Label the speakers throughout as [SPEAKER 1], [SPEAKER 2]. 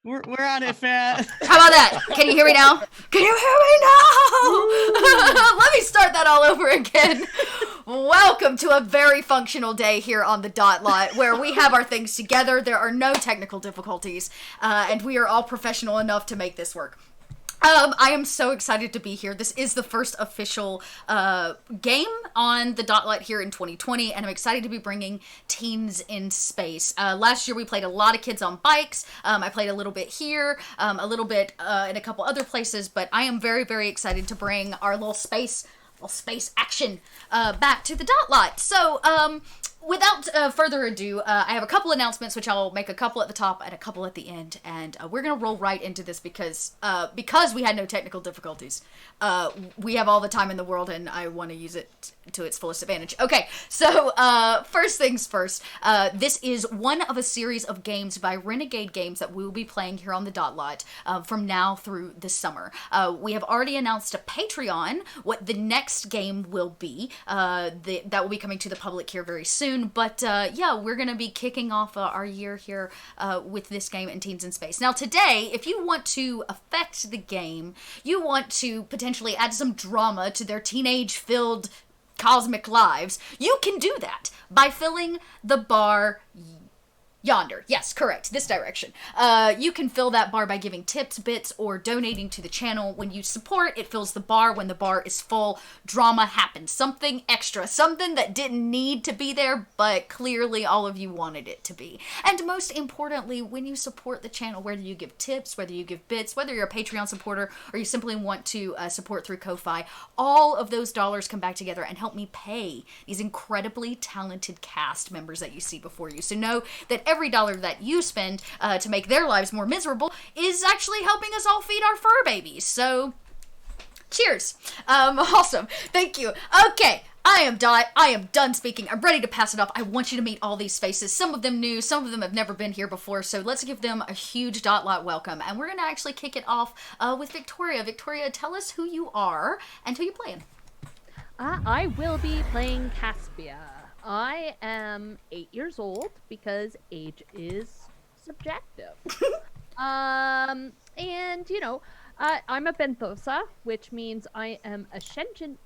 [SPEAKER 1] We're at it, Fat.
[SPEAKER 2] How about that? Can you hear me now? Can you hear me now? Let me start that all over again. Welcome to a very functional day here on the Dot Lot, where we have our things together. There are no technical difficulties, and we are all professional enough to make this work. I am so excited to be here. This is the first official game on the Dot Lot here in 2020, and I'm excited to be bringing teens in space. Last year we played a lot of kids on bikes. I played a little bit here, a little bit in a couple other places, but I am very, very excited to bring our little space action back to the Dot Lot. So, without further ado, I have a couple announcements, which I'll make a couple at the top and a couple at the end, and we're gonna roll right into this because we had no technical difficulties. We have all the time in the world, and I want to use it to its fullest advantage. Okay, so first things first, this is one of a series of games by Renegade Games that we will be playing here on the Dot Lot from now through the summer. We have already announced to Patreon what the next game will be. That will be coming to the public here very soon. But yeah, we're going to be kicking off our year here with this game in Teens in Space. Now today, if you want to affect the game, you want to potentially add some drama to their teenage-filled cosmic lives, you can do that by filling the bar yonder. Yes, correct. This direction. You can fill that bar by giving tips, bits, or donating to the channel. When you support, it fills the bar. When the bar is full, drama happens. Something extra. Something that didn't need to be there, but clearly all of you wanted it to be. And most importantly, when you support the channel, whether you give tips, whether you give bits, whether you're a Patreon supporter, or you simply want to support through Ko-Fi, all of those dollars come back together and help me pay these incredibly talented cast members that you see before you. So know that every dollar that you spend to make their lives more miserable is actually helping us all feed our fur babies. So, cheers. Awesome. Thank you. Okay. I am Dot. I am done speaking. I'm ready to pass it off. I want you to meet all these faces. Some of them new, some of them have never been here before, so let's give them a huge Dot Lot welcome. And we're going to actually kick it off with Victoria. Victoria, tell us who you are and who you're playing.
[SPEAKER 3] I will be playing Caspia. I am 8 years old because age is subjective. And, you know, I'm a benthosa, which means I am a sentient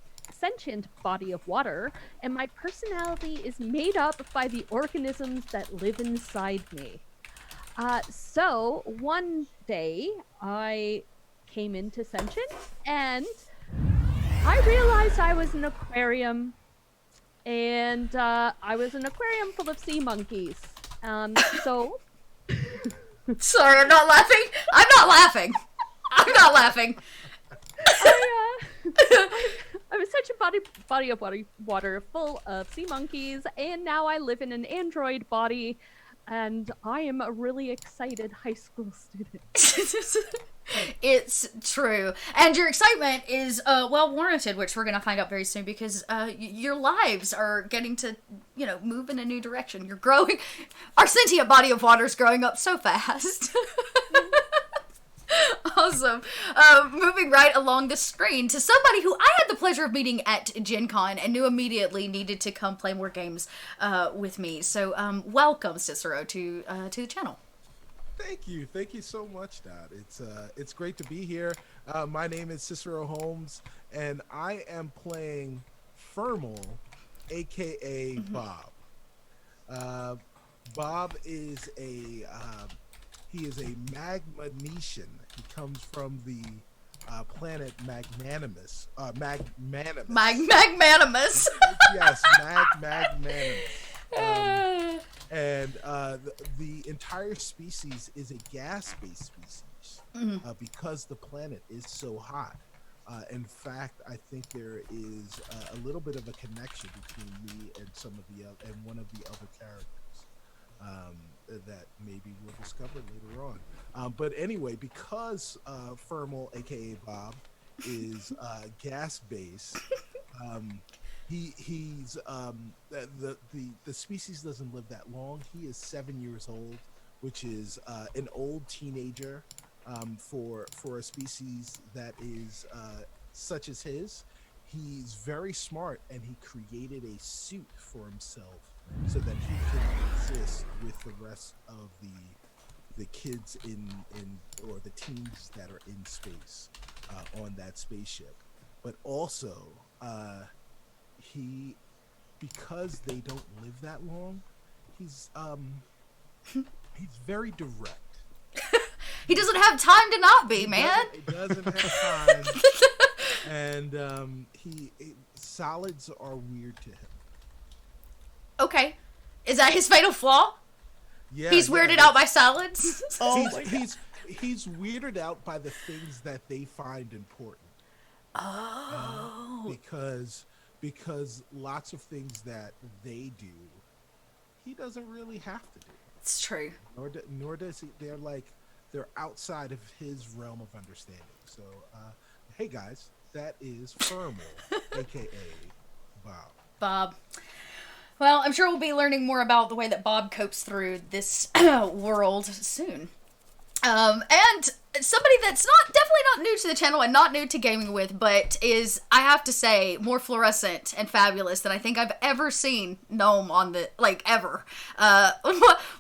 [SPEAKER 3] body of water, and my personality is made up by the organisms that live inside me. So one day I came into sentience, and I realized I was an aquarium. And I was an aquarium full of sea monkeys. So...
[SPEAKER 2] Sorry, I'm not laughing. I'm not laughing. I'm not laughing.
[SPEAKER 3] I was such a body of water full of sea monkeys, and now I live in an android body, and I am a really excited high school student.
[SPEAKER 2] It's true. And your excitement is well warranted, which we're going to find out very soon, because your lives are getting to, you know, move in a new direction. You're growing. Our sentient body of water is growing up so fast. Awesome. Moving right along the screen to somebody who I had the pleasure of meeting at Gen Con and knew immediately needed to come play more games with me. So welcome, Cicero, to the channel.
[SPEAKER 4] Thank you so much, Dad. It's great to be here. My name is Cicero Holmes, and I am playing Thermal, aka Bob. Bob is a Magnesian. He comes from the planet Magnanimous.
[SPEAKER 2] Magnanimous.
[SPEAKER 4] Yes, Magnanimous. And the entire species is a gas-based species because the planet is so hot. In fact, I think there is a little bit of a connection between me and one of the other characters that maybe we'll discover later on. But anyway, because Thermal, aka Bob, is gas-based. He's the species doesn't live that long. He is 7 years old, which is an old teenager for a species that is such as his. He's very smart, and he created a suit for himself so that he can exist with the rest of the kids or the teens that are in space on that spaceship. But also, because they don't live that long, he's very direct.
[SPEAKER 2] He doesn't have time to not be, man.
[SPEAKER 4] He doesn't have time. And solids are weird to him.
[SPEAKER 2] Okay. Is that his fatal flaw?
[SPEAKER 4] Yeah,
[SPEAKER 2] He's weirded out by solids?
[SPEAKER 4] He's weirded out by the things that they find important.
[SPEAKER 2] Oh.
[SPEAKER 4] Because lots of things that they do, he doesn't really have to do.
[SPEAKER 2] It's true.
[SPEAKER 4] Nor does he. They're outside of his realm of understanding. So, hey guys, that is Firmal, aka Bob.
[SPEAKER 2] Bob. Well, I'm sure we'll be learning more about the way that Bob copes through this world soon. And somebody that's definitely not new to the channel and not new to gaming with, but is, I have to say, more fluorescent and fabulous than I think I've ever seen Gnome on ever.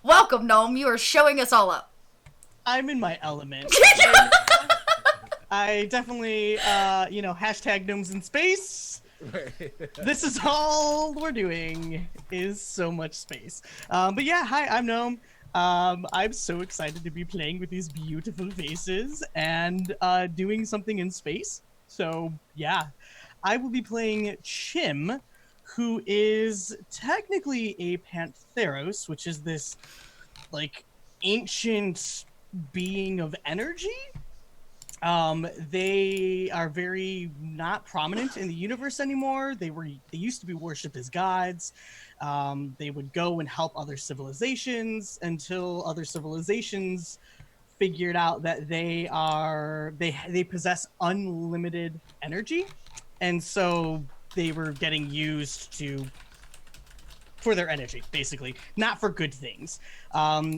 [SPEAKER 2] Welcome, Gnome. You are showing us all up.
[SPEAKER 1] I'm in my element. I definitely, hashtag gnomes in space. This is all we're doing, is so much space. But yeah, hi, I'm Gnome. I'm so excited to be playing with these beautiful faces and doing something in space. So yeah, I will be playing Chim, who is technically a Pantheros, which is this ancient being of energy. They are very not prominent in the universe anymore. They used to be worshipped as gods. They would go and help other civilizations until other civilizations figured out that they possess unlimited energy, and so they were getting used for their energy, basically, not for good things.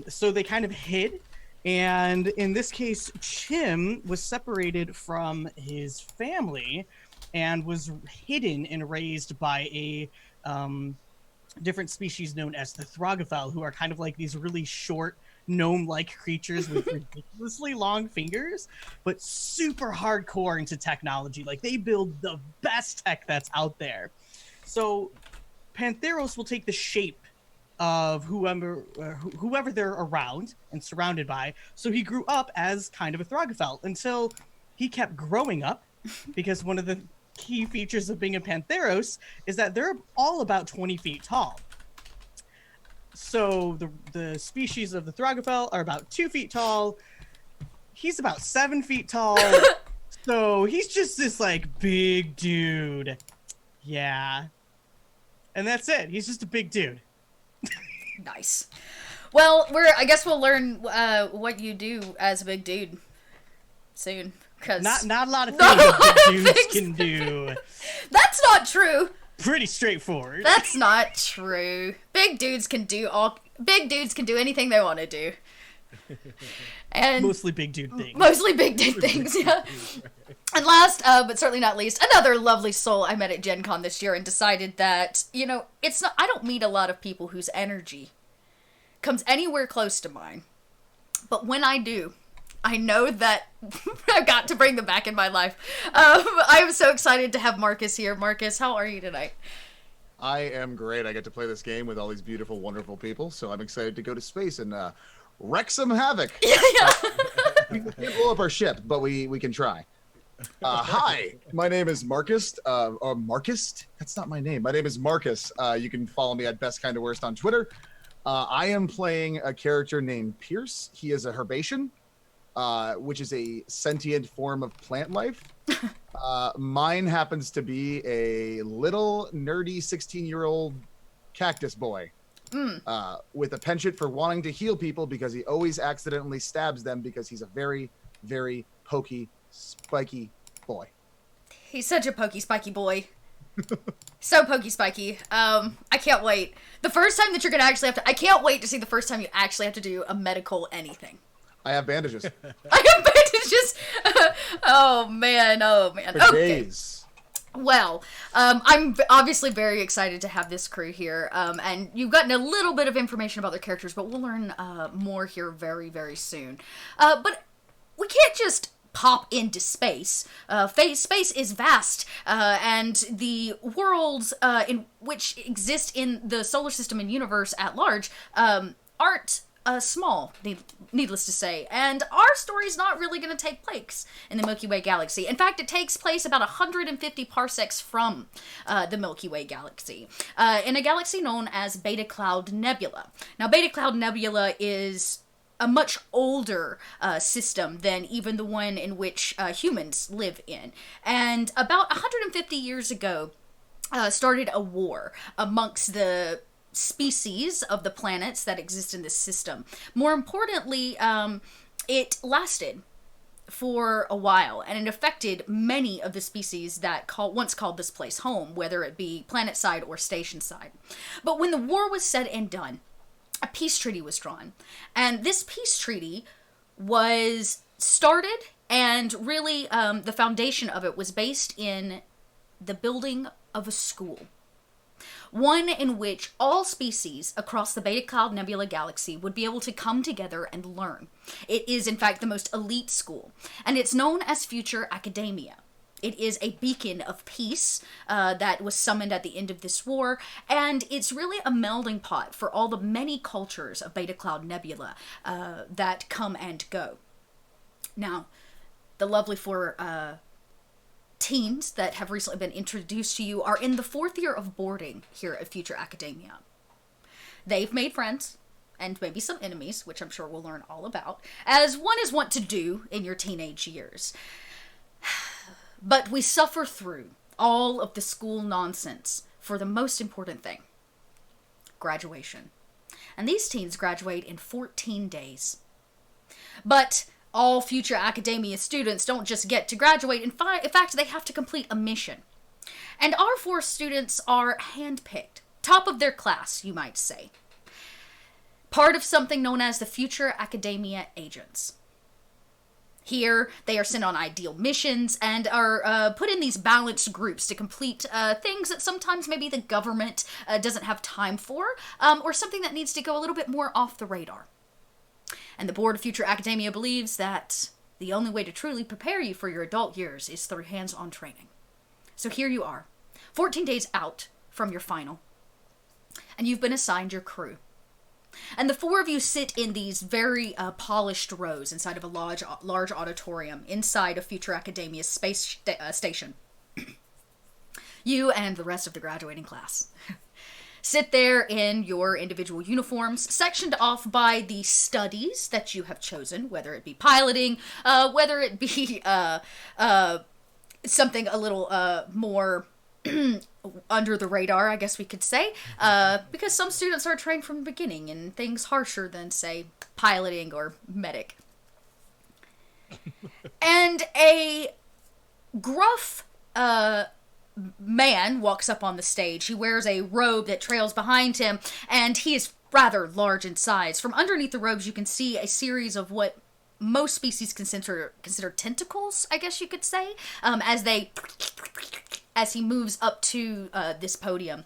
[SPEAKER 1] So they kind of hid. And in this case, Chim was separated from his family and was hidden and raised by a different species known as the Throgafel, who are kind of like these really short, gnome-like creatures with ridiculously long fingers, but super hardcore into technology. Like, they build the best tech that's out there. So Pantheros will take the shape of whoever they're around and surrounded by. So he grew up as kind of a Throgafel until he kept growing up, because one of the key features of being a Pantheros is that they're all about 20 feet tall. So the species of the Throgafel are about 2 feet tall. He's about 7 feet tall. So he's just this big dude. Yeah. And that's it. He's just a big dude.
[SPEAKER 2] Nice. Well, I guess we'll learn what you do as a big dude soon. Cause
[SPEAKER 1] not a lot of things big dudes can do.
[SPEAKER 2] That's not true.
[SPEAKER 1] Pretty straightforward.
[SPEAKER 2] That's not true. Big dudes can do anything they want to do. And
[SPEAKER 1] mostly big dude things.
[SPEAKER 2] Mostly big dude things, yeah. And last, but certainly not least, another lovely soul I met at Gen Con this year and decided that, I don't meet a lot of people whose energy comes anywhere close to mine. But when I do, I know that I've got to bring them back in my life. I'm so excited to have Marcus here. Marcus, how are you tonight?
[SPEAKER 5] I am great. I get to play this game with all these beautiful, wonderful people, so I'm excited to go to space and wreak some havoc.
[SPEAKER 2] Yeah.
[SPEAKER 5] We can't blow up our ship, but we can try. Hi, my name is Marcus. Marcus? That's not my name. My name is Marcus. You can follow me at Best Kinda Worst on Twitter. I am playing a character named Pierce. He is a Herbacean, which is a sentient form of plant life. Mine happens to be a little nerdy 16-year-old cactus boy with a penchant for wanting to heal people because he always accidentally stabs them because he's a very, very pokey, spiky boy.
[SPEAKER 2] He's such a pokey, spiky boy. So pokey, spiky. I can't wait. The first time that you're gonna actually have to... I can't wait to see the first time you actually have to do a medical anything.
[SPEAKER 5] I have bandages.
[SPEAKER 2] I have bandages. Oh man.
[SPEAKER 5] For days.
[SPEAKER 2] Well, I'm obviously very excited to have this crew here, and you've gotten a little bit of information about their characters, but we'll learn more here very, very soon. But we can't just pop into space. Space is vast, and the worlds in which exist in the solar system and universe at large aren't small, needless to say. And our story's not really going to take place in the Milky Way galaxy. In fact, it takes place about 150 parsecs from the Milky Way galaxy, in a galaxy known as Beta Cloud Nebula. Now, Beta Cloud Nebula is a much older system than even the one in which humans live in. And about 150 years ago, started a war amongst the species of the planets that exist in this system. More importantly, it lasted for a while, and it affected many of the species that once called this place home, whether it be planet side or station side. But when the war was said and done, a peace treaty was drawn, and this peace treaty was started, and really the foundation of it was based in the building of a school. One in which all species across the Beta Cloud Nebula galaxy would be able to come together and learn. It is, in fact, the most elite school, and it's known as Future Academia. It is a beacon of peace that was summoned at the end of this war, and it's really a melding pot for all the many cultures of Beta Cloud Nebula that come and go. Now, the lovely four teens that have recently been introduced to you are in the 4th year of boarding here at Future Academia. They've made friends, and maybe some enemies, which I'm sure we'll learn all about, as one is wont to do in your teenage years. But we suffer through all of the school nonsense for the most important thing: graduation. And these teens graduate in 14 days. But all Future Academia students don't just get to graduate. In fact, they have to complete a mission. And our 4 students are handpicked, top of their class, you might say. Part of something known as the Future Academia Agents. Here, they are sent on ideal missions and are put in these balanced groups to complete things that sometimes maybe the government doesn't have time for, or something that needs to go a little bit more off the radar. And the board of Future Academia believes that the only way to truly prepare you for your adult years is through hands-on training. So here you are, 14 days out from your final, and you've been assigned your crew. And the 4 of you sit in these very polished rows inside of a large auditorium inside of Future Academia's space station. You and the rest of the graduating class sit there in your individual uniforms, sectioned off by the studies that you have chosen, whether it be piloting, whether it be something a little more under the radar, I guess we could say, because some students are trained from the beginning in things harsher than, say, piloting or medic. And a gruff man walks up on the stage. He wears a robe that trails behind him, and he is rather large in size. From underneath the robes, you can see a series of what most species consider tentacles, I guess you could say, as he moves up to this podium.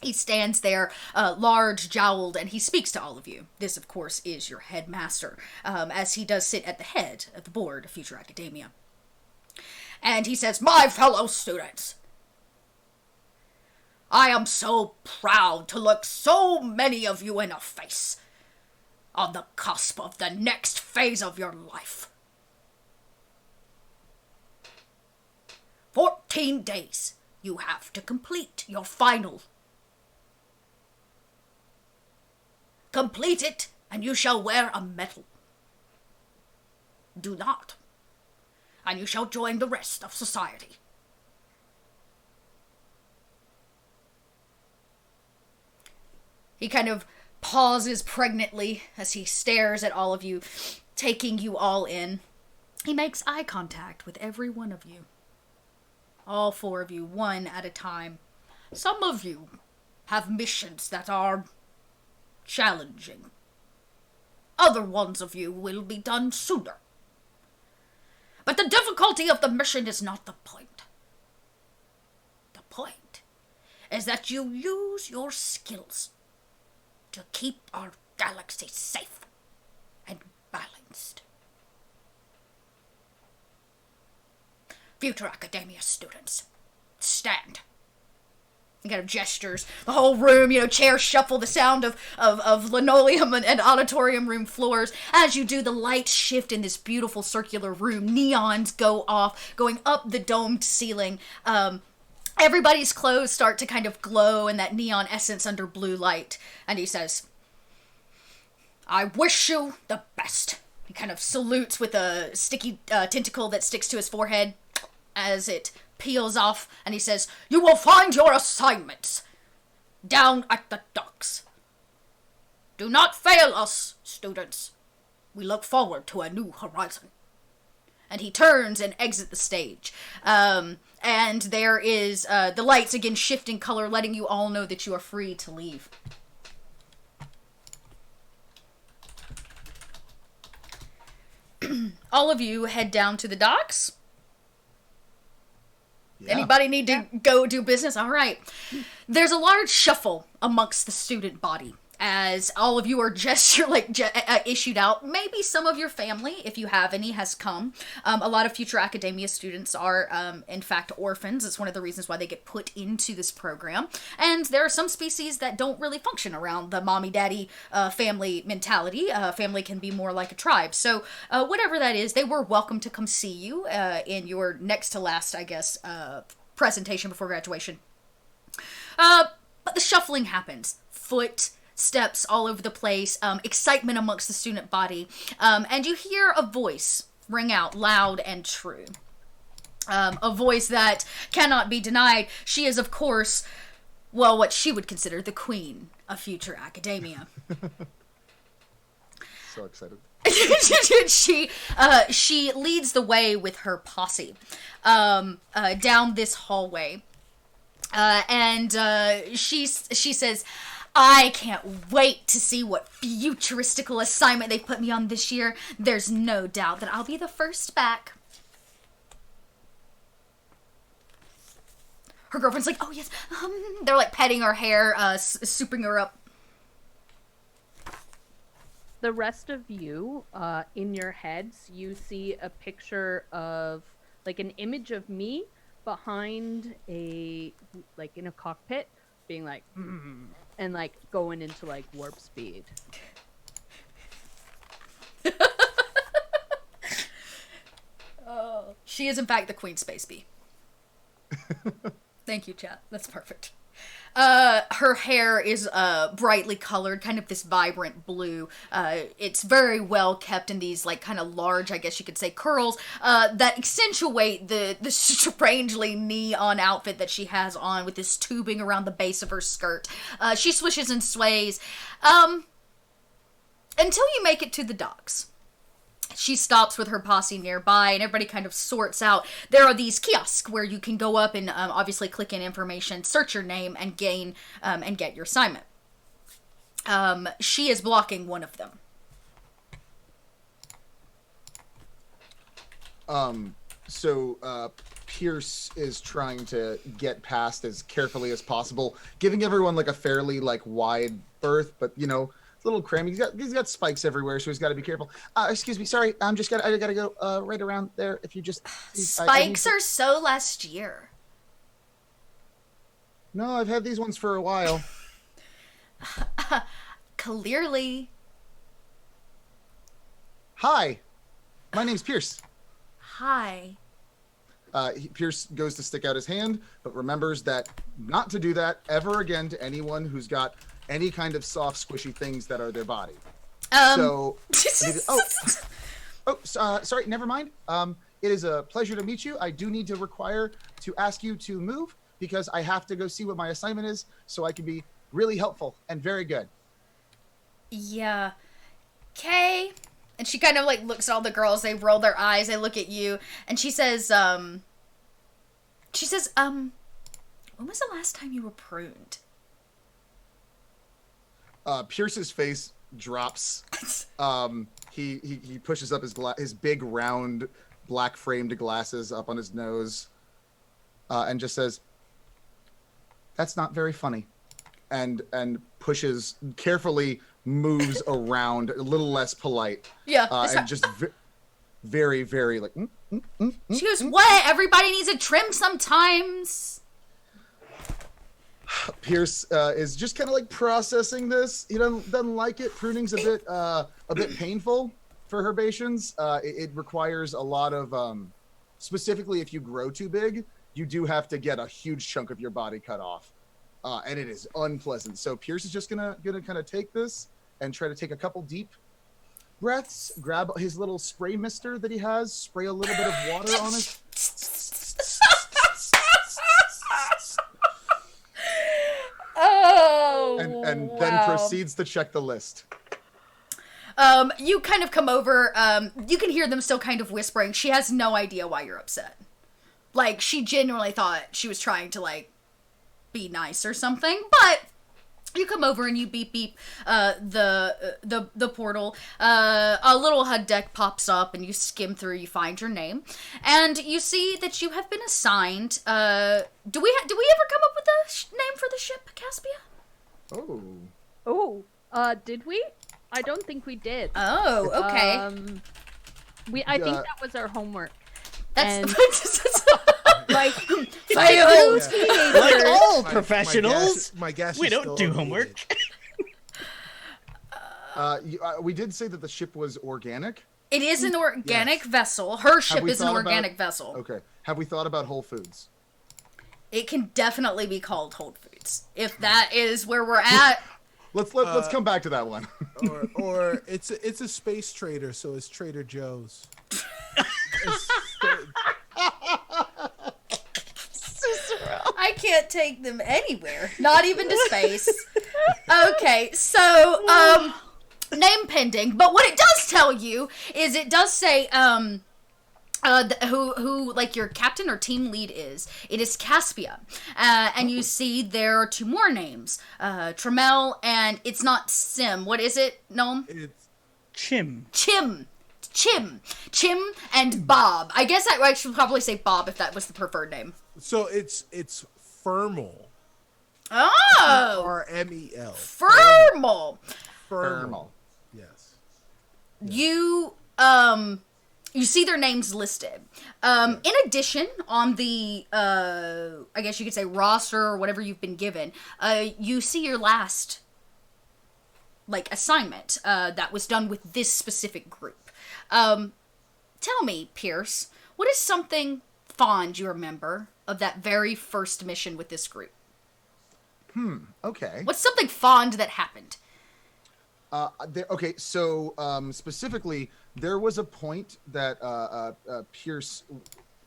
[SPEAKER 2] He stands there, large, jowled, and he speaks to all of you. This, of course, is your headmaster, as he does sit at the head of the board of Future Academia. And he says, "My fellow students, I am so proud to look so many of you in the face on the cusp of the next phase of your life. 14 days you have to complete your final. Complete it, and you shall wear a medal. Do not, and you shall join the rest of society." He kind of pauses pregnantly as he stares at all of you, taking you all in. He makes eye contact with every one of you. All 4 of you, one at a time. Some of you have missions that are challenging. Other ones of you will be done sooner. But the difficulty of the mission is not the point. is that you use your skills to keep our galaxy safe and balanced. Future Academia students, stand. He kind of gestures. The whole room, chairs shuffle, the sound of linoleum and auditorium room floors. As you do, the lights shift in this beautiful circular room. Neons go off, going up the domed ceiling. Everybody's clothes start to kind of glow in that neon essence under blue light. And he says, I wish you the best. He kind of salutes with a sticky tentacle that sticks to his forehead as it peels off, and he says, you will find your assignments down at the docks. Do not fail us, students. We look forward to a new horizon. And he turns and exits the stage. And there is the lights again shifting color, letting you all know that you are free to leave. All of you head down to the docks.
[SPEAKER 5] Yeah.
[SPEAKER 2] Anybody need to go do business? All right. There's a large shuffle amongst the student body as all of you are issued out. Maybe some of your family, if you have any, has come. A lot of future academia students are, in fact, orphans. It's one of the reasons why they get put into this program. And there are some species that don't really function around the mommy-daddy family mentality. Family can be more like a tribe. So whatever that is, they were welcome to come see you in your next to last, I guess, presentation before graduation. But the shuffling happens. Footsteps all over the place, excitement amongst the student body, and you hear a voice ring out loud and true. A voice that cannot be denied. She is, of course, well, what she would consider the queen of future academia.
[SPEAKER 5] So excited.
[SPEAKER 2] She leads the way with her posse down this hallway, and she says, I can't wait to see what futuristical assignment they put me on this year. There's no doubt that I'll be the first back. Her girlfriend's like, oh yes. They're like petting her hair, souping her up.
[SPEAKER 3] The rest of you, in your heads, you see a picture of, like, an image of me behind in a cockpit, being like, and, like, going into, like, warp speed.
[SPEAKER 2] She is, in fact, the Queen Space Bee. Thank you, chat. That's perfect. Her hair is brightly colored, kind of this vibrant blue. It's very well kept in these, like, kind of large, I guess you could say, curls that accentuate the strangely neon outfit that she has on with this tubing around the base of her skirt. She swishes and sways until you make it to the docks. She stops with her posse nearby, and everybody kind of sorts out. There are these kiosks where you can go up and obviously click in information, search your name, and gain and get your assignment. She is blocking one of them.
[SPEAKER 5] So Pierce is trying to get past as carefully as possible, giving everyone like a fairly like wide berth, but you know, a little cramped. He's got spikes everywhere, so he's got to be careful. Excuse me, sorry, I gotta go right around there. If you just
[SPEAKER 2] spikes are so last year.
[SPEAKER 5] No, I've had these ones for a while.
[SPEAKER 2] Clearly.
[SPEAKER 5] Hi, my name's Pierce.
[SPEAKER 2] Hi.
[SPEAKER 5] Pierce goes to stick out his hand, but remembers that not to do that ever again to anyone who's got any kind of soft, squishy things that are their body. Sorry, never mind. It is a pleasure to meet you. I do need to ask you to move because I have to go see what my assignment is so I can be really helpful and very good.
[SPEAKER 2] Yeah. Okay. And she kind of like looks at all the girls. They roll their eyes. They look at you, and she says, when was the last time you were pruned?
[SPEAKER 5] Pierce's face drops. He pushes up his big round black framed glasses up on his nose, and just says, that's not very funny. And pushes, carefully moves around, a little less polite.
[SPEAKER 2] Yeah.
[SPEAKER 5] And just very, very like.
[SPEAKER 2] She goes, what? Everybody needs a trim sometimes.
[SPEAKER 5] Pierce is just kind of like processing this. He doesn't like it. Pruning's a bit painful for herbaceans. It requires a lot of, specifically if you grow too big, you do have to get a huge chunk of your body cut off, and it is unpleasant. So Pierce is just gonna kind of take this and try to take a couple deep breaths. Grab his little spray mister that he has. Spray a little bit of water on it.
[SPEAKER 2] Oh,
[SPEAKER 5] and
[SPEAKER 2] wow.
[SPEAKER 5] then proceeds to check the list.
[SPEAKER 2] You kind of come over, you can hear them still kind of whispering. She has no idea why you're upset. Like, she genuinely thought she was trying to, like, be nice or something, but you come over and you beep the portal. A little HUD deck pops up and you skim through, you find your name, and you see that you have been assigned, do we ever come up with a name for the ship, Caspia?
[SPEAKER 3] Oh, did we? I don't think we did.
[SPEAKER 2] Oh, okay.
[SPEAKER 3] I think that was our homework.
[SPEAKER 2] That's
[SPEAKER 3] Like,
[SPEAKER 2] failed.
[SPEAKER 1] Like all professionals,
[SPEAKER 4] My guess
[SPEAKER 1] we
[SPEAKER 4] is
[SPEAKER 1] don't
[SPEAKER 4] still
[SPEAKER 1] do
[SPEAKER 4] unneeded.
[SPEAKER 1] homework.
[SPEAKER 5] We did say that the ship was organic.
[SPEAKER 2] It is an organic vessel. Her ship
[SPEAKER 5] we
[SPEAKER 2] is an
[SPEAKER 5] thought about-
[SPEAKER 2] organic vessel.
[SPEAKER 5] Okay. Have we thought about Whole Foods?
[SPEAKER 2] It can definitely be called Whole Foods. If that is where we're at.
[SPEAKER 5] Let's come back to that one.
[SPEAKER 4] or it's a space trader, so it's Trader Joe's.
[SPEAKER 2] I can't take them anywhere. Not even to space. Okay, so, name pending. But what it does tell you is it does say, who like your captain or team lead is. It is Caspia. And you see there are two more names. Tremel and it's not Sim. What is it, Gnome?
[SPEAKER 4] It's
[SPEAKER 1] Chim.
[SPEAKER 2] Chim and Bob. I guess I should probably say Bob if that was the preferred name.
[SPEAKER 4] so it's Thermal.
[SPEAKER 2] Oh!
[SPEAKER 4] RMEL.
[SPEAKER 2] Thermal.
[SPEAKER 5] Thermal.
[SPEAKER 4] Yes.
[SPEAKER 2] You see their names listed. In addition, on the, I guess you could say roster or whatever you've been given, you see your last, like, assignment, that was done with this specific group. Tell me, Pierce, what is something fond you remember of that very first mission with this group?
[SPEAKER 5] Okay.
[SPEAKER 2] What's something fond that happened?
[SPEAKER 5] Okay, so specifically, there was a point that Pierce,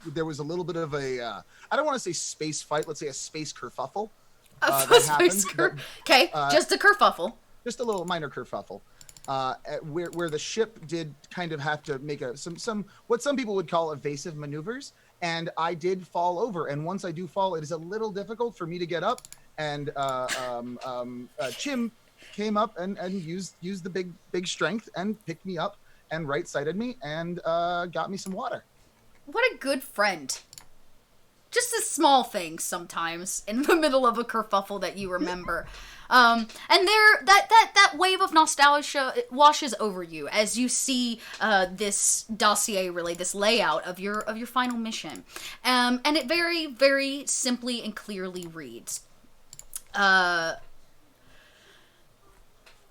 [SPEAKER 5] there was a little bit of a, I don't want to say space fight, let's say a space kerfuffle.
[SPEAKER 2] Okay, just a kerfuffle.
[SPEAKER 5] Just a little minor kerfuffle. Where the ship did kind of have to make some what some people would call evasive maneuvers, and I did fall over. And once I do fall, it is a little difficult for me to get up. And Chim came up and used the big strength and picked me up and right-sided me and got me some water.
[SPEAKER 2] What a good friend. Just the small things sometimes in the middle of a kerfuffle that you remember. And there, that wave of nostalgia washes over you as you see this dossier, really, this layout of your final mission. And it very, very simply and clearly reads,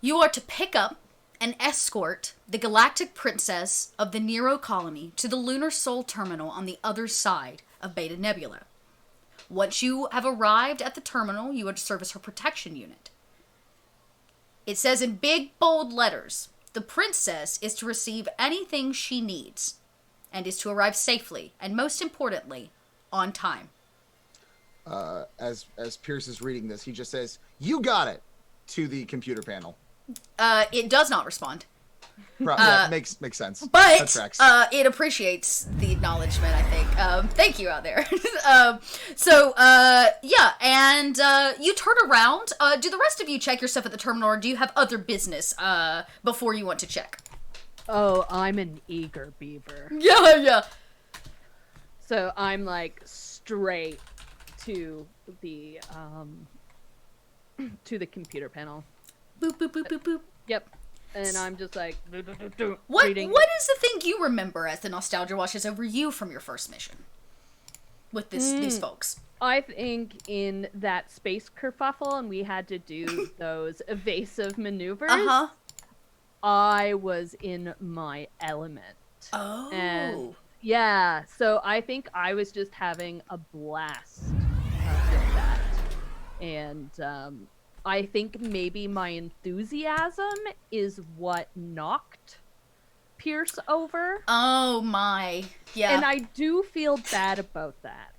[SPEAKER 2] you are to pick up and escort the Galactic Princess of the Nero colony to the Lunisolar Terminal on the other side of Beta Nebula. Once you have arrived at the terminal, you are to serve as her protection unit. It says in big, bold letters, the princess is to receive anything she needs, and is to arrive safely, and most importantly, on time.
[SPEAKER 5] As Pierce is reading this, he just says, "You got it," to the computer panel.
[SPEAKER 2] It does not respond.
[SPEAKER 5] That makes sense. That
[SPEAKER 2] But
[SPEAKER 5] tracks.
[SPEAKER 2] it appreciates the acknowledgement, I think. Thank you out there. Yeah, and you turn around. Do the rest of you check your stuff at the terminal, or do you have other business before you want to check?
[SPEAKER 3] Oh, I'm an eager beaver.
[SPEAKER 2] Yeah.
[SPEAKER 3] So I'm like straight to the to the computer panel.
[SPEAKER 2] Boop boop boop boop boop.
[SPEAKER 3] Yep. And I'm just like
[SPEAKER 2] What
[SPEAKER 3] reading.
[SPEAKER 2] what is the thing you remember as the nostalgia washes over you from your first mission with these folks?
[SPEAKER 3] I think in that space kerfuffle, and we had to do those evasive maneuvers. I was in my element.
[SPEAKER 2] Oh.
[SPEAKER 3] And yeah, so I think I was just having a blast with that. And I think maybe my enthusiasm is what knocked Pierce over.
[SPEAKER 2] Oh my. Yeah.
[SPEAKER 3] And I do feel bad about that.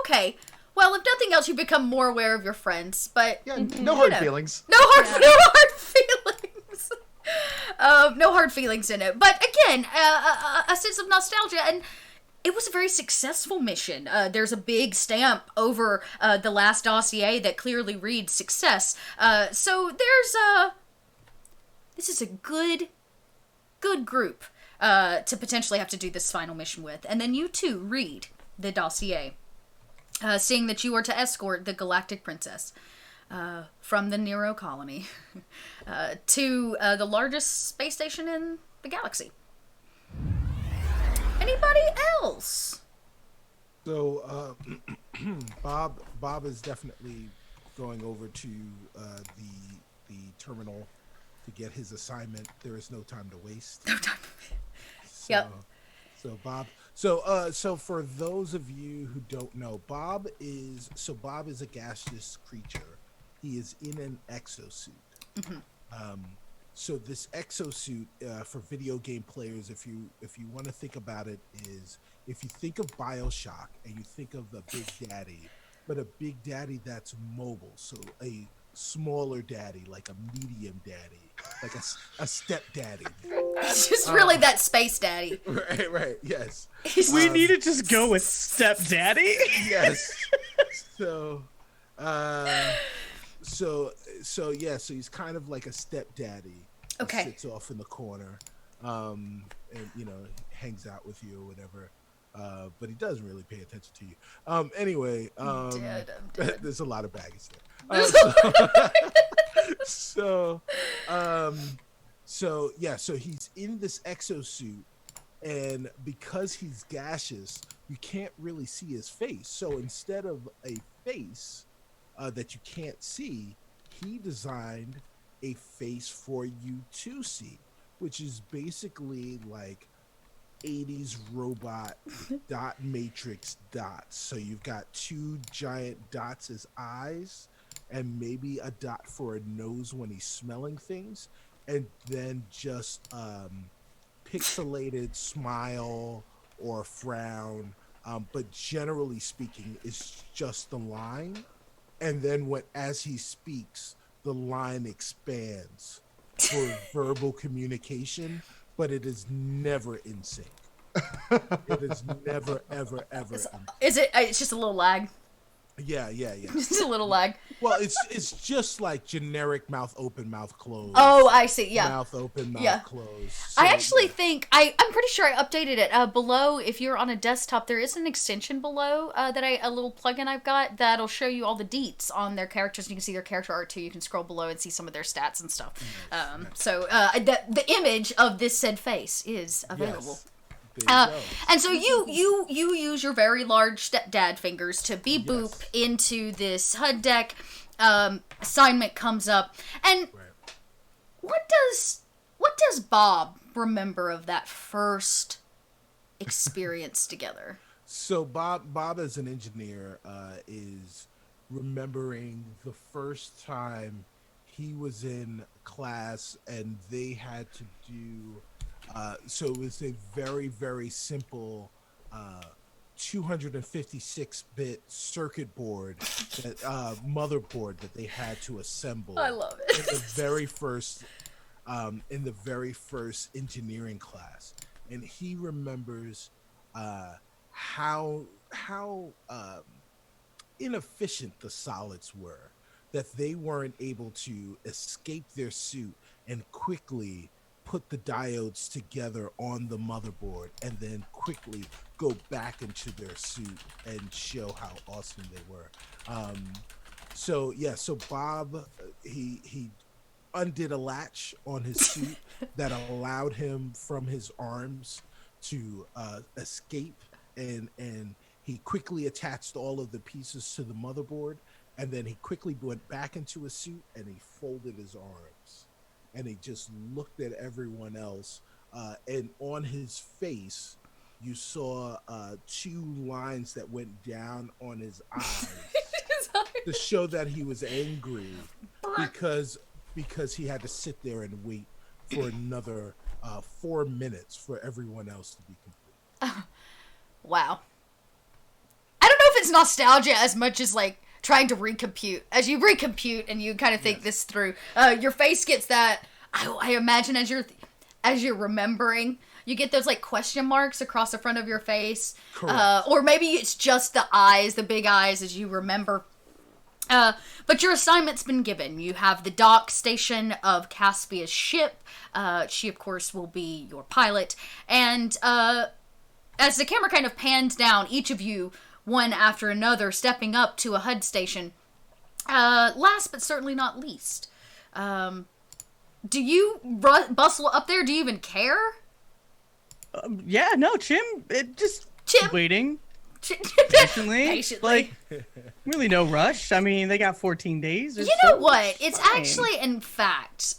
[SPEAKER 2] Okay. Well, if nothing else, you become more aware of your friends, but
[SPEAKER 5] Yeah, no hard feelings.
[SPEAKER 2] No hard feelings. No hard feelings in it. But again, a sense of nostalgia, and it was a very successful mission. There's a big stamp over the last dossier that clearly reads success. So there's this is a good group to potentially have to do this final mission with. And then you too read the dossier, seeing that you are to escort the Galactic Princess from the Nero colony to the largest space station in the galaxy. Anybody else?
[SPEAKER 4] So Bob is definitely going over to the terminal to get his assignment. There is no time to waste.
[SPEAKER 2] No time.
[SPEAKER 4] So,
[SPEAKER 2] Yep.
[SPEAKER 4] So Bob. So for those of you who don't know, Bob is a gaseous creature. He is in an exosuit. So this exosuit, for video game players, if you want to think about it, is if you think of BioShock and you think of the Big Daddy, but a Big Daddy that's mobile, so a smaller daddy, like a medium daddy, like a step daddy.
[SPEAKER 2] It's just really that space daddy.
[SPEAKER 4] Right, yes.
[SPEAKER 1] We need to just go with stepdaddy.
[SPEAKER 4] Yes. So he's kind of like a stepdaddy.
[SPEAKER 2] Okay.
[SPEAKER 4] Sits off in the corner, and hangs out with you or whatever. But he doesn't really pay attention to you. Anyway,
[SPEAKER 2] I'm dead.
[SPEAKER 4] there's a lot of baggage there. So he's in this exosuit, and because he's gaseous, you can't really see his face. So instead of a face that you can't see, he designed a face for you to see, which is basically like 80s robot dot matrix dots. So you've got two giant dots as eyes, and maybe a dot for a nose when he's smelling things, and then just pixelated smile or frown, but generally speaking it's just the line, and then as he speaks the line expands for verbal communication, but it is never in sync. It is never ever in sync.
[SPEAKER 2] Is it? It's just a little lag.
[SPEAKER 4] Yeah.
[SPEAKER 2] Just a little lag.
[SPEAKER 4] Well, it's just like generic mouth open, mouth closed.
[SPEAKER 2] Oh, I see. Yeah.
[SPEAKER 4] Mouth open, mouth closed. So,
[SPEAKER 2] I actually think I'm pretty sure I updated it. Below, if you're on a desktop, there is an extension below a little plugin I've got that'll show you all the deets on their characters. And you can see their character art too. You can scroll below and see some of their stats and stuff. So the image of this said face is available.
[SPEAKER 4] Yes.
[SPEAKER 2] And so you use your very large stepdad fingers to boop into this HUD deck. Assignment comes up, and what does Bob remember of that first experience together?
[SPEAKER 4] So Bob as an engineer is remembering the first time he was in class and they had to do. So it was a very, very simple 256-bit circuit board, motherboard that they had to assemble.
[SPEAKER 2] I love it.
[SPEAKER 4] In the very first engineering class, and he remembers how inefficient the solids were, that they weren't able to escape their suit and quickly put the diodes together on the motherboard and then quickly go back into their suit and show how awesome they were. So Bob, he undid a latch on his suit that allowed him from his arms to escape, and he quickly attached all of the pieces to the motherboard, and then he quickly went back into his suit and he folded his arms and he just looked at everyone else, and on his face you saw 2 lines that went down on his eyes to show that he was angry because he had to sit there and wait for another 4 minutes for everyone else to be complete.
[SPEAKER 2] Wow. I don't know if it's nostalgia as much as like trying to recompute. As you recompute and you kind of think this through, your face gets that. I imagine as you're remembering, you get those like question marks across the front of your face. Or maybe it's just the eyes, the big eyes, as you remember. But your assignment's been given. You have the dock station of Caspia's ship. She, of course, will be your pilot. And as the camera kind of pans down, each of you, one after another, stepping up to a HUD station. Last but certainly not least, do you bustle up there? Do you even care?
[SPEAKER 1] Yeah, no, Chim, just
[SPEAKER 2] Chim?
[SPEAKER 1] waiting. Patiently. Like,
[SPEAKER 2] Patiently.
[SPEAKER 1] really no rush. I mean, they got 14 days.
[SPEAKER 2] You know what? It's actually, in fact,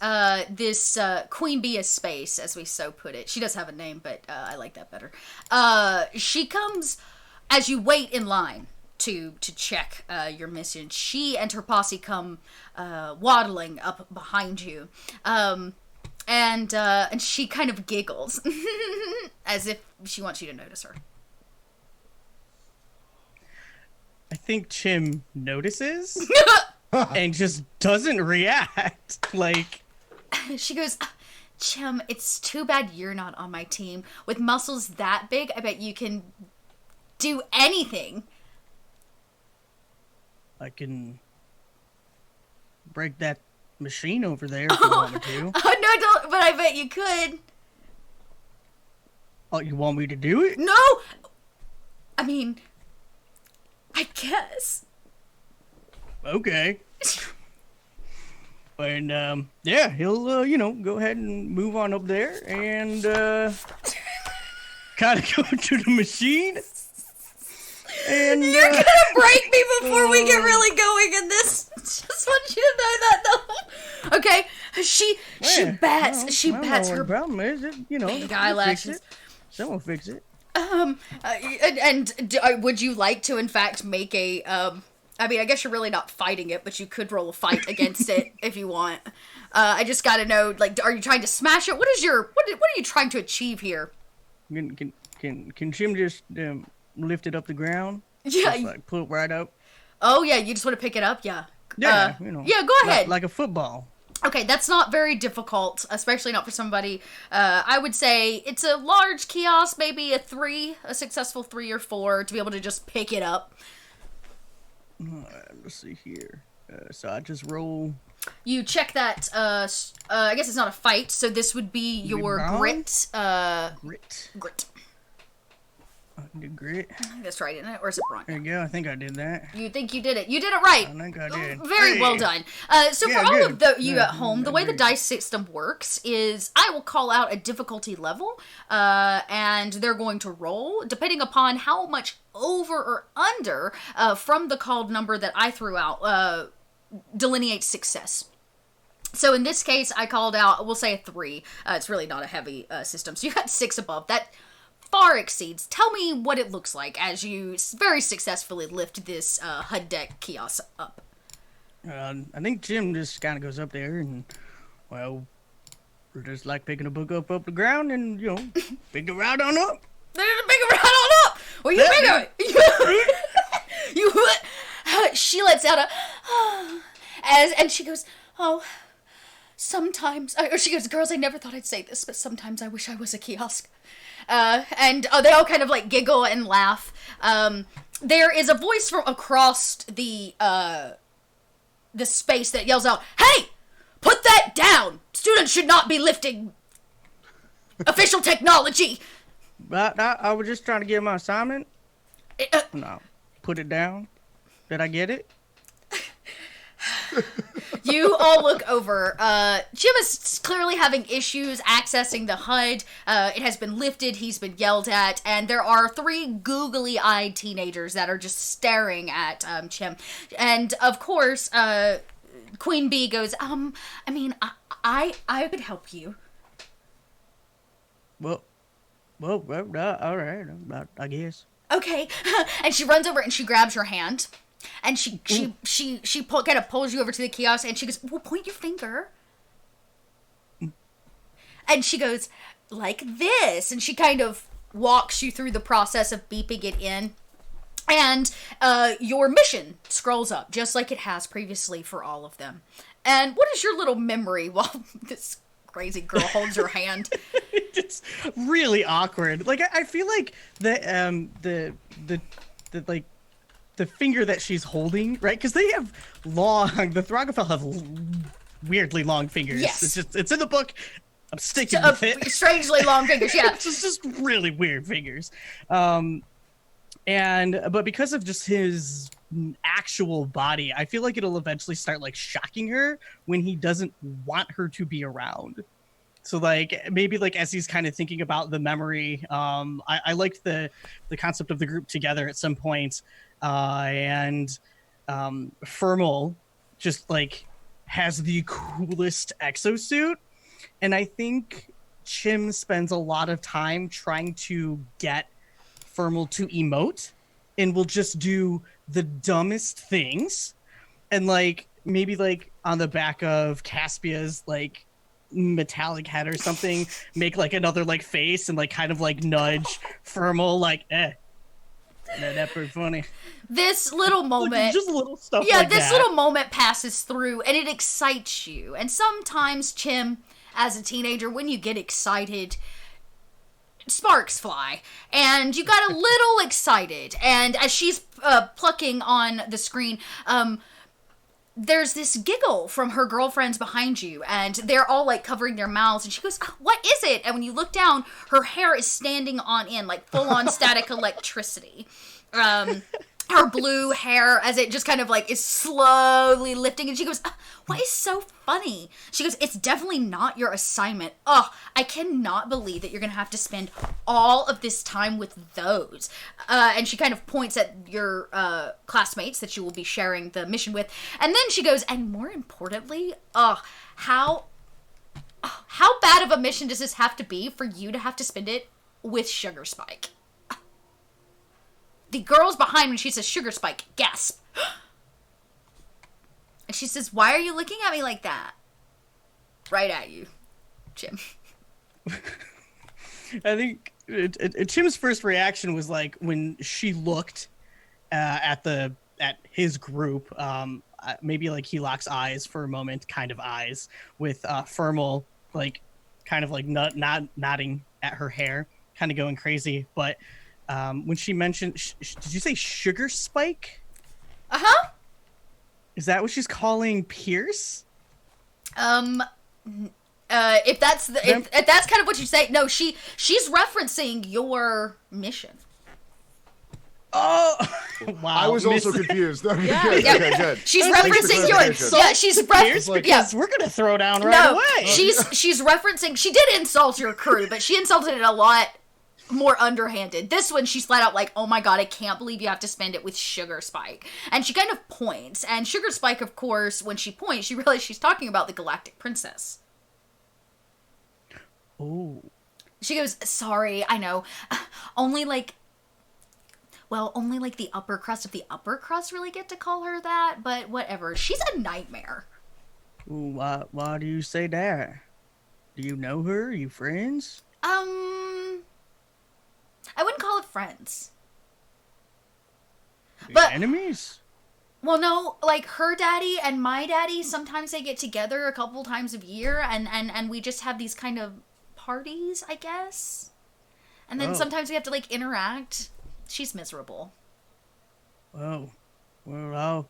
[SPEAKER 2] this Queen Bee of Space, as we so put it. She does have a name, but I like that better. She comes as you wait in line to check your mission. She and her posse come waddling up behind you. And she kind of giggles as if she wants you to notice her.
[SPEAKER 1] I think Chim notices and just doesn't react. Like,
[SPEAKER 2] she goes, Chim, it's too bad you're not on my team. With muscles that big, I bet you can do anything.
[SPEAKER 1] I can break that machine over there if you want me to.
[SPEAKER 2] Oh, no, don't, but I bet you could.
[SPEAKER 1] Oh, you want me to do it?
[SPEAKER 2] No! I mean, I guess.
[SPEAKER 1] Okay. And, yeah, he'll, go ahead and move on up there and, kind of go to the machine. And,
[SPEAKER 2] you're gonna break me before we get really going in this. Just want you to know that, though. Okay, she bats.
[SPEAKER 1] Well,
[SPEAKER 2] she
[SPEAKER 1] I don't
[SPEAKER 2] bats
[SPEAKER 1] know what
[SPEAKER 2] her
[SPEAKER 1] the problem is,
[SPEAKER 2] big eyelashes.
[SPEAKER 1] Someone fix it.
[SPEAKER 2] Would you like to, in fact, make a, I mean, I guess you're really not fighting it, but you could roll a fight against it if you want. I just gotta know, like, are you trying to smash it? What are you trying to achieve here?
[SPEAKER 1] Can Jim just, lift it up the ground?
[SPEAKER 2] Yeah.
[SPEAKER 1] Just, like, pull it right up?
[SPEAKER 2] Oh, yeah, you just want to pick it up? Yeah.
[SPEAKER 1] Yeah,
[SPEAKER 2] Yeah, go ahead.
[SPEAKER 1] Like a football.
[SPEAKER 2] Okay, that's not very difficult, especially not for somebody. I would say it's a large kiosk, maybe a successful 3 or 4, to be able to just pick it up.
[SPEAKER 1] Let's see here. So I just roll.
[SPEAKER 2] You check that, I guess it's not a fight, so this would be your grit. Grit.
[SPEAKER 1] I did grit.
[SPEAKER 2] That's right, isn't it? Or is it brawn?
[SPEAKER 1] There you go. I think I did that.
[SPEAKER 2] You think you did it. You did it right.
[SPEAKER 1] I think I did.
[SPEAKER 2] Very well done. So
[SPEAKER 1] Yeah,
[SPEAKER 2] for all
[SPEAKER 1] good.
[SPEAKER 2] of you at home, the way the dice system works is I will call out a difficulty level, and they're going to roll, depending upon how much over or under from the called number that I threw out delineates success. So in this case, I called out, we'll say a 3. It's really not a heavy system. So you got 6 above. That far exceeds. Tell me what it looks like as you very successfully lift this HUD deck kiosk up.
[SPEAKER 1] I think Jim just kind of goes up there and, well, we're just like picking a book up the ground and, pick it right on up.
[SPEAKER 2] Pick it right on up. Well, you pick it. She lets out a, and she goes, oh, sometimes, she goes, girls, I never thought I'd say this, but sometimes I wish I was a kiosk. And they all kind of like giggle and laugh. There is a voice from across the space that yells out, "Hey, put that down! Students should not be lifting Official technology.
[SPEAKER 1] But I was just trying to get my assignment.
[SPEAKER 2] Uh,
[SPEAKER 1] No, put it down. Did I get it?
[SPEAKER 2] You all look over. Jim is clearly having issues accessing the HUD. It has been lifted, he's been yelled at, and there are 3 googly-eyed teenagers that are just staring at Jim. And, of course, Queen Bee goes, I mean, I could help you.
[SPEAKER 1] Well, all right, I guess.
[SPEAKER 2] Okay. And she runs over and she grabs your hand. And she kind of pulls you over to the kiosk, and she goes, well, point your finger. And she goes, like this. And she kind of walks you through the process of beeping it in. And your mission scrolls up, just like it has previously for all of them. And what is your little memory while this crazy girl holds your hand?
[SPEAKER 1] It's really awkward. Like, I feel like the finger that she's holding, right? Because they have the Throgafel have weirdly long fingers.
[SPEAKER 2] Yes.
[SPEAKER 1] It's in the book. I'm sticking with it.
[SPEAKER 2] Strangely long fingers, yeah.
[SPEAKER 1] It's just really weird fingers. But because of just his actual body, I feel like it'll eventually start like shocking her when he doesn't want her to be around. So like maybe like as he's kind of thinking about the memory, I liked the concept of the group together at some point. And Fermal just like has the coolest exosuit, and I think Chim spends a lot of time trying to get Fermal to emote, and will just do the dumbest things, and like maybe like on the back of Caspia's like metallic head or something, make like another like face and like kind of like nudge Fermal like that's pretty funny.
[SPEAKER 2] This little moment,
[SPEAKER 1] just little stuff.
[SPEAKER 2] yeah,
[SPEAKER 1] like
[SPEAKER 2] this
[SPEAKER 1] that.
[SPEAKER 2] little moment passes through, and it excites you. And sometimes, Chim, as a teenager, when you get excited, sparks fly, and you got a little excited. And as she's plucking on the screen, there's this giggle from her girlfriends behind you, and they're all like covering their mouths, and she goes, what is it? And when you look down, her hair is standing on end, like full on static electricity. Her blue hair as it just kind of like is slowly lifting, and she goes, what is so funny? She goes, it's definitely not your assignment. Oh, I cannot believe that you're gonna have to spend all of this time with those. And she kind of points at your classmates that you will be sharing the mission with, and then she goes, and more importantly, how bad of a mission does this have to be for you to have to spend it with Sugar Spike? The girls behind when she says Sugar Spike gasp. And she says, why are you looking at me like that? Right at you, Jim.
[SPEAKER 1] I think Chim's first reaction was like when she looked at his group. Maybe like he locks eyes for a moment, kind of eyes with Fermal, like kind of like nodding at her hair, kind of going crazy. But when she mentioned, did you say Sugar Spike?
[SPEAKER 2] Uh-huh.
[SPEAKER 1] Is that what she's calling Pierce?
[SPEAKER 2] If that's kind of what you say, no, she's referencing your mission.
[SPEAKER 5] Oh,
[SPEAKER 1] wow!
[SPEAKER 5] I was also confused. Okay,
[SPEAKER 2] Yeah.
[SPEAKER 5] okay, good.
[SPEAKER 2] She's
[SPEAKER 5] Thanks for
[SPEAKER 2] referencing yours.
[SPEAKER 5] clarification.
[SPEAKER 2] Yeah, she's
[SPEAKER 1] Pierce
[SPEAKER 2] referencing.
[SPEAKER 1] because we're gonna throw down right
[SPEAKER 2] No,
[SPEAKER 1] away.
[SPEAKER 2] she's referencing. She did insult your crew, but she insulted it a lot more underhanded. This one, she's flat out like, oh my god, I can't believe you have to spend it with Sugar Spike. And she kind of points, and Sugar Spike, of course, when she points, she realizes she's talking about the Galactic Princess.
[SPEAKER 1] Oh.
[SPEAKER 2] She goes, sorry, I know. Only like the upper crust of the upper crust really get to call her that, but whatever. She's a nightmare.
[SPEAKER 1] Ooh, why do you say that? Do you know her? Are you friends?
[SPEAKER 2] I wouldn't call it friends.
[SPEAKER 1] But enemies?
[SPEAKER 2] Well, no, like her daddy and my daddy, sometimes they get together a couple times a year, and we just have these kind of parties, I guess. And then sometimes we have to like interact. She's miserable.
[SPEAKER 1] Oh, well, I'll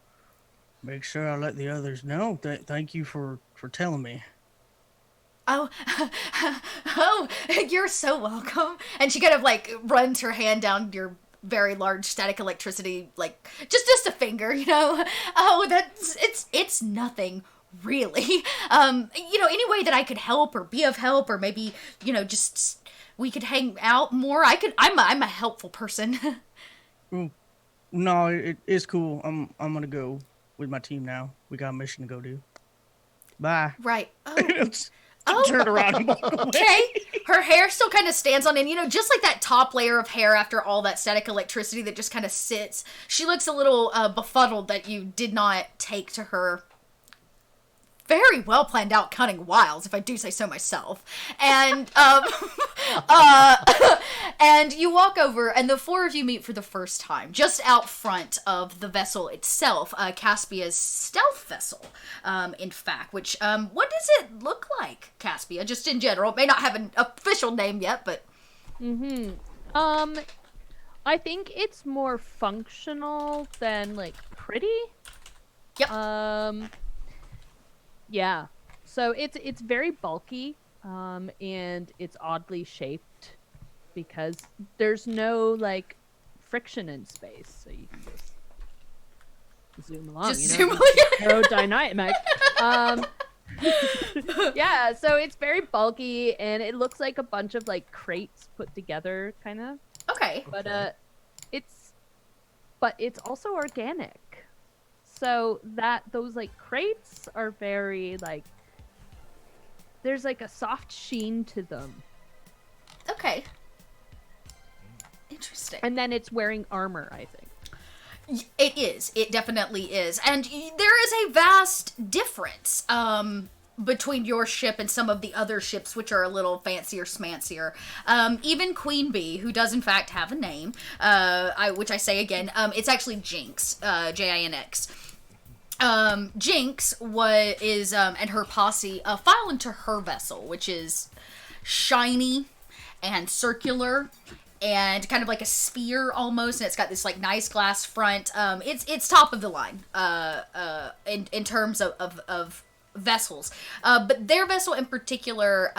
[SPEAKER 1] make sure I let the others know. Thank you for telling me.
[SPEAKER 2] Oh, oh, you're so welcome. And she kind of like runs her hand down your very large static electricity, like just a finger, you know. Oh, it's nothing really. Any way that I could help or be of help, or maybe just we could hang out more. I'm a helpful person.
[SPEAKER 1] No, it's cool. I'm gonna go with my team now. We got a mission to go do. Bye.
[SPEAKER 2] Right. Oh.
[SPEAKER 1] Turn around and walk away.
[SPEAKER 2] Okay. Her hair still kind of stands on, and just like that top layer of hair after all that static electricity that just kind of sits. She looks a little befuddled that you did not take to her very well planned out cunning wiles, if I do say so myself. And and you walk over, and the four of you meet for the first time, just out front of the vessel itself, Caspia's stealth vessel, in fact, which, what does it look like, Caspia, just in general? It may not have an official name yet, but...
[SPEAKER 3] I think it's more functional than, like, pretty.
[SPEAKER 2] Yep.
[SPEAKER 3] Yeah. So it's very bulky, and it's oddly shaped because there's no like friction in space, so you can just zoom along.
[SPEAKER 2] Zoom along.
[SPEAKER 3] Aerodynamic. Yeah. So it's very bulky, and it looks like a bunch of like crates put together, kind of.
[SPEAKER 2] Okay.
[SPEAKER 3] But it's also organic. So those like crates are very like, there's like a soft sheen to them.
[SPEAKER 2] Okay. Interesting.
[SPEAKER 3] And then it's wearing armor, I think.
[SPEAKER 2] It is. It definitely is. And there is a vast difference between your ship and some of the other ships, which are a little fancier, smancier. Even Queen Bee, who does in fact have a name, which I say again, it's actually Jinx, Jinx. Jinx and her posse file into her vessel, which is shiny and circular and kind of like a sphere almost, and it's got this like nice glass front. It's top of the line in terms of vessels, but their vessel in particular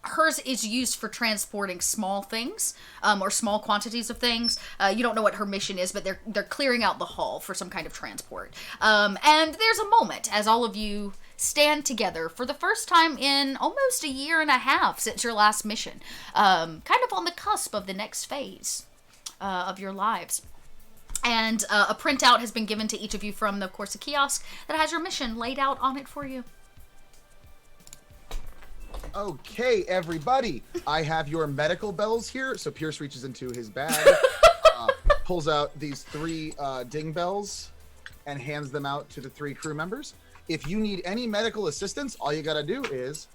[SPEAKER 2] hers is used for transporting small things, or small quantities of things. You don't know what her mission is, but they're clearing out the hull for some kind of transport. And there's a moment as all of you stand together for the first time in almost a year and a half since your last mission, kind of on the cusp of the next phase of your lives. And a printout has been given to each of you from the Corsa kiosk that has your mission laid out on it for you.
[SPEAKER 5] Okay, everybody. I have your medical bells here. So Pierce reaches into his bag, pulls out these 3 ding bells, and hands them out to the 3 crew members. If you need any medical assistance, all you gotta do is...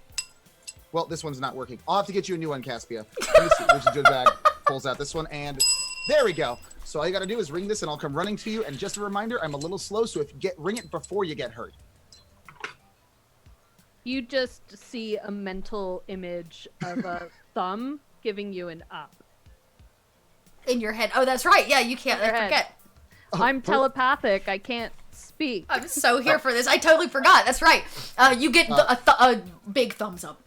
[SPEAKER 5] Well, this one's not working. I'll have to get you a new one, Caspia. Let me see. Reaches into his bag, pulls out this one, and there we go. So all you gotta do is ring this, and I'll come running to you. And just a reminder, I'm a little slow, so ring it before you get hurt.
[SPEAKER 3] You just see a mental image of a thumb giving you an up.
[SPEAKER 2] In your head. Oh, that's right. Yeah, you can't. I forget.
[SPEAKER 3] I'm telepathic. I can't speak.
[SPEAKER 2] I'm so here for this. I totally forgot. That's right. You get a big thumbs up.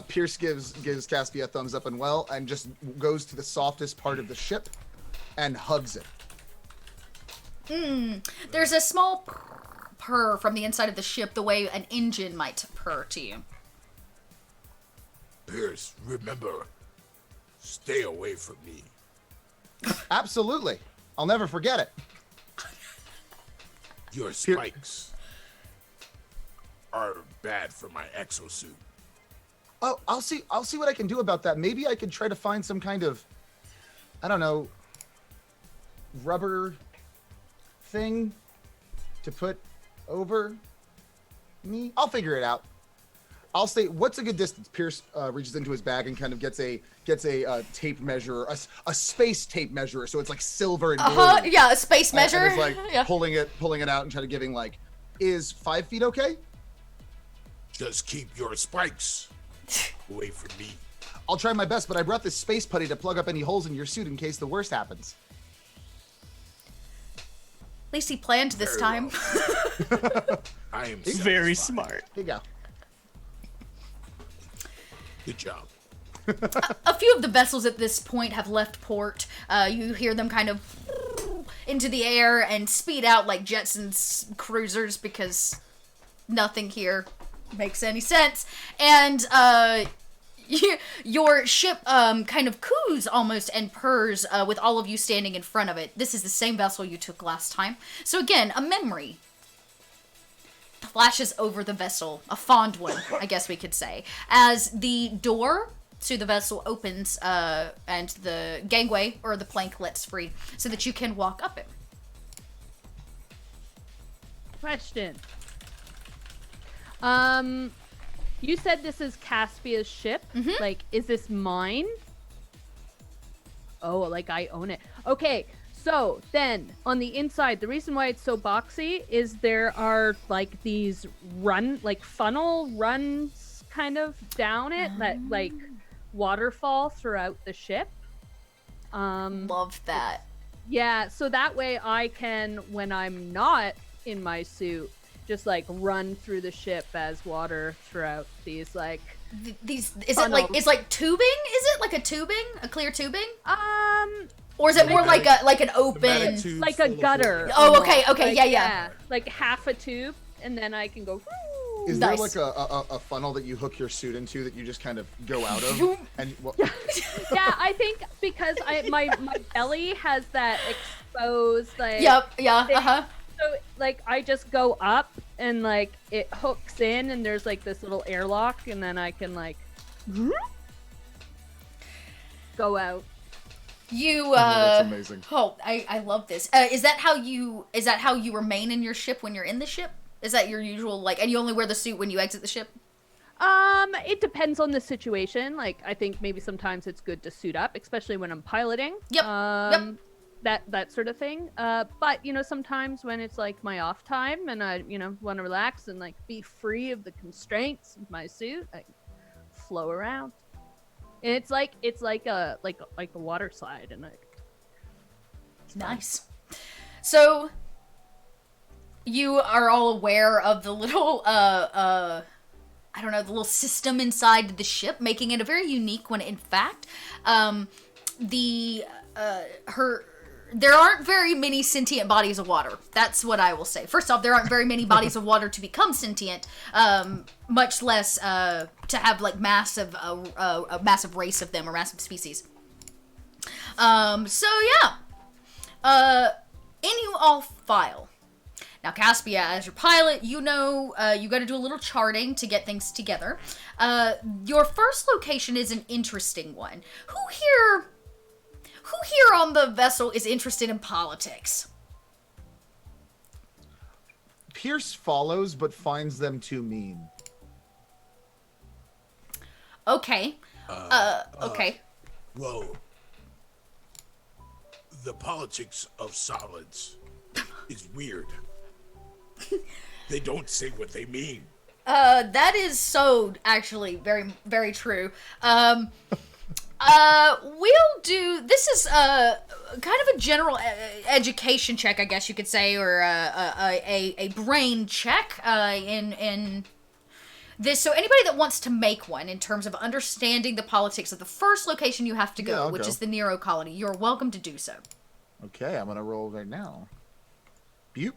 [SPEAKER 5] Pierce gives Caspia a thumbs up and just goes to the softest part of the ship and hugs it.
[SPEAKER 2] There's a small purr from the inside of the ship, the way an engine might purr to you.
[SPEAKER 6] Pierce, remember, stay away from me.
[SPEAKER 5] Absolutely. I'll never forget it.
[SPEAKER 6] Your spikes are bad for my exosuit.
[SPEAKER 5] Oh, I'll see what I can do about that. Maybe I could try to find some kind of, I don't know, rubber thing to put over me. I'll figure it out. I'll say, what's a good distance? Pierce reaches into his bag and kind of gets a tape measure, a space tape measure. So it's like silver and blue.
[SPEAKER 2] Yeah, a space measure.
[SPEAKER 5] And it's like
[SPEAKER 2] yeah.
[SPEAKER 5] pulling it out and trying to giving like, is 5 feet okay?
[SPEAKER 6] Just keep your spikes away from me.
[SPEAKER 5] I'll try my best, but I brought this space putty to plug up any holes in your suit in case the worst happens.
[SPEAKER 2] At least he planned this
[SPEAKER 6] Very
[SPEAKER 2] time.
[SPEAKER 6] I am
[SPEAKER 1] Very
[SPEAKER 6] satisfied.
[SPEAKER 1] smart.
[SPEAKER 5] Here you go.
[SPEAKER 6] Good job.
[SPEAKER 2] A few of the vessels at this point have left port. You hear them kind of into the air and speed out like Jetson's cruisers because nothing here makes any sense. And your ship kind of coos almost and purrs with all of you standing in front of it. This is the same vessel you took last time. So again, a memory flashes over the vessel, a fond one, I guess we could say, as the door to the vessel opens and the gangway or the plank lets free so that you can walk up it.
[SPEAKER 3] Question. You said this is Caspia's ship.
[SPEAKER 2] Mm-hmm.
[SPEAKER 3] Like, is this mine? Oh, like I own it. Okay, so then on the inside, the reason why it's so boxy is there are like these funnel runs kind of down it that like waterfall throughout the ship.
[SPEAKER 2] Love that.
[SPEAKER 3] Yeah, so that way I can, when I'm not in my suit, just like run through the ship as water throughout these like
[SPEAKER 2] These is
[SPEAKER 3] funnels.
[SPEAKER 2] it like, it's like tubing? Is it like a tubing, a clear tubing? Or is it more like an open?
[SPEAKER 4] Tubes
[SPEAKER 3] like a
[SPEAKER 4] full of
[SPEAKER 3] gutter.
[SPEAKER 4] water.
[SPEAKER 2] Oh, okay, okay,
[SPEAKER 3] Like,
[SPEAKER 2] yeah.
[SPEAKER 3] like half a tube, and then I can go.
[SPEAKER 5] Is
[SPEAKER 2] Nice.
[SPEAKER 5] there like a funnel that you hook your suit into that you just kind of go out of? And well,
[SPEAKER 3] Yeah, I think because my belly has that exposed like.
[SPEAKER 2] Yep, yeah,
[SPEAKER 3] thing.
[SPEAKER 2] uh-huh.
[SPEAKER 3] So like I just go up and like it hooks in and there's like this little airlock and then I can like go out.
[SPEAKER 2] You
[SPEAKER 5] that's amazing.
[SPEAKER 2] Oh, I love this. Is that how you remain in your ship when you're in the ship? Is that your usual like, and you only wear the suit when you exit the ship?
[SPEAKER 3] It depends on the situation. Like I think maybe sometimes it's good to suit up, especially when I'm piloting.
[SPEAKER 2] Yep.
[SPEAKER 3] Yep. That sort of thing. But you know, sometimes when it's like my off time and I, want to relax and like be free of the constraints of my suit, I flow around. And it's like a water slide, and
[SPEAKER 2] Nice. So you are all aware of the little the little system inside the ship, making it a very unique one. In fact, there aren't very many sentient bodies of water. That's what I will say. First off, there aren't very many bodies of water to become sentient, much less to have like a massive race of them or massive species. So yeah, in you all file. Now, Caspia, as your pilot, you got to do a little charting to get things together. Your first location is an interesting one. Who here on the vessel is interested in politics?
[SPEAKER 5] Pierce follows, but finds them too mean.
[SPEAKER 2] Okay. Okay.
[SPEAKER 6] Well, the politics of solids is weird. They don't say what they mean.
[SPEAKER 2] That is so actually very, very true. We'll do. This is kind of a general education check, I guess you could say, or a brain check. In this, so anybody that wants to make one in terms of understanding the politics of the first location you have to go,
[SPEAKER 5] Yeah, I'll
[SPEAKER 2] which
[SPEAKER 5] go.
[SPEAKER 2] is the Nero colony, you're welcome to do so.
[SPEAKER 5] Okay, I'm gonna roll right now. Butte.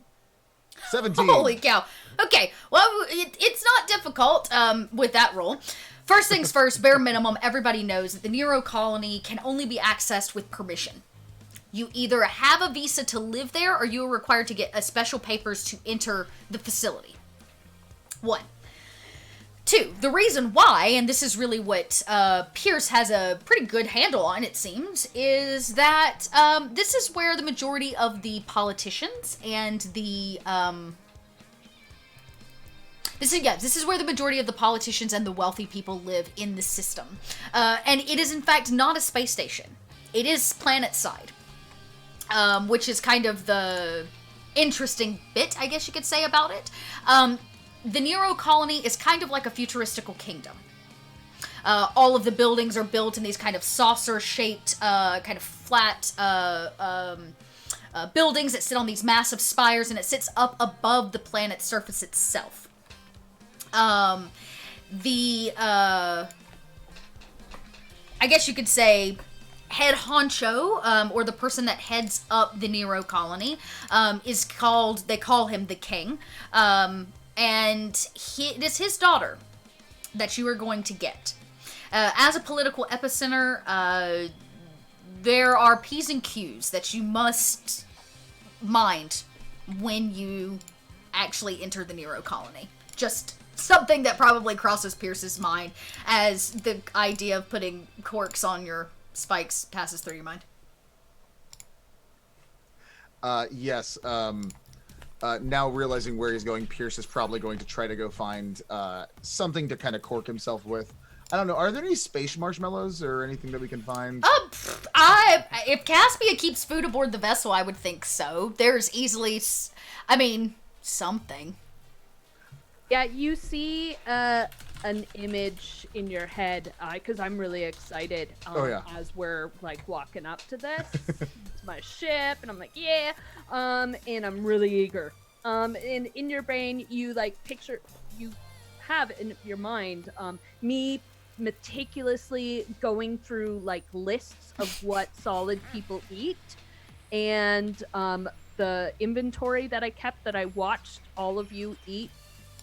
[SPEAKER 5] 17.
[SPEAKER 2] Holy cow. Okay, well, it's not difficult with that roll. First things first, bare minimum, everybody knows that the Nero colony can only be accessed with permission. You either have a visa to live there, or you are required to get special papers to enter the facility. 1. 2, the reason why, and this is really what Pierce has a pretty good handle on, it seems, is that this is where the majority of the politicians and the this is where the majority of the politicians and the wealthy people live in the system. And it is in fact not a space station. It is planet side, which is kind of the interesting bit, I guess you could say, about it. The Nero colony is kind of like a futuristical kingdom. All of the buildings are built in these kind of saucer-shaped, kind of flat buildings that sit on these massive spires, and it sits up above the planet's surface itself. I guess you could say head honcho, or the person that heads up the Nero colony, they call him the King, and it is his daughter that you are going to get. As a political epicenter, there are P's and Q's that you must mind when you actually enter the Nero colony. Just something that probably crosses Pierce's mind as the idea of putting corks on your spikes passes through your mind.
[SPEAKER 5] Yes. Now realizing where he's going, Pierce is probably going to try to go find something to kind of cork himself with. I don't know. Are there any space marshmallows or anything that we can find?
[SPEAKER 2] If Caspia keeps food aboard the vessel, I would think so. There's easily, something.
[SPEAKER 3] Yeah, you see an image in your head, because I'm really excited as we're, like, walking up to this. It's my ship, and I'm like, yeah, and I'm really eager. And in your brain, you, like, you have in your mind me meticulously going through, like, lists of what solid people eat, and the inventory that I kept that I watched all of you eat,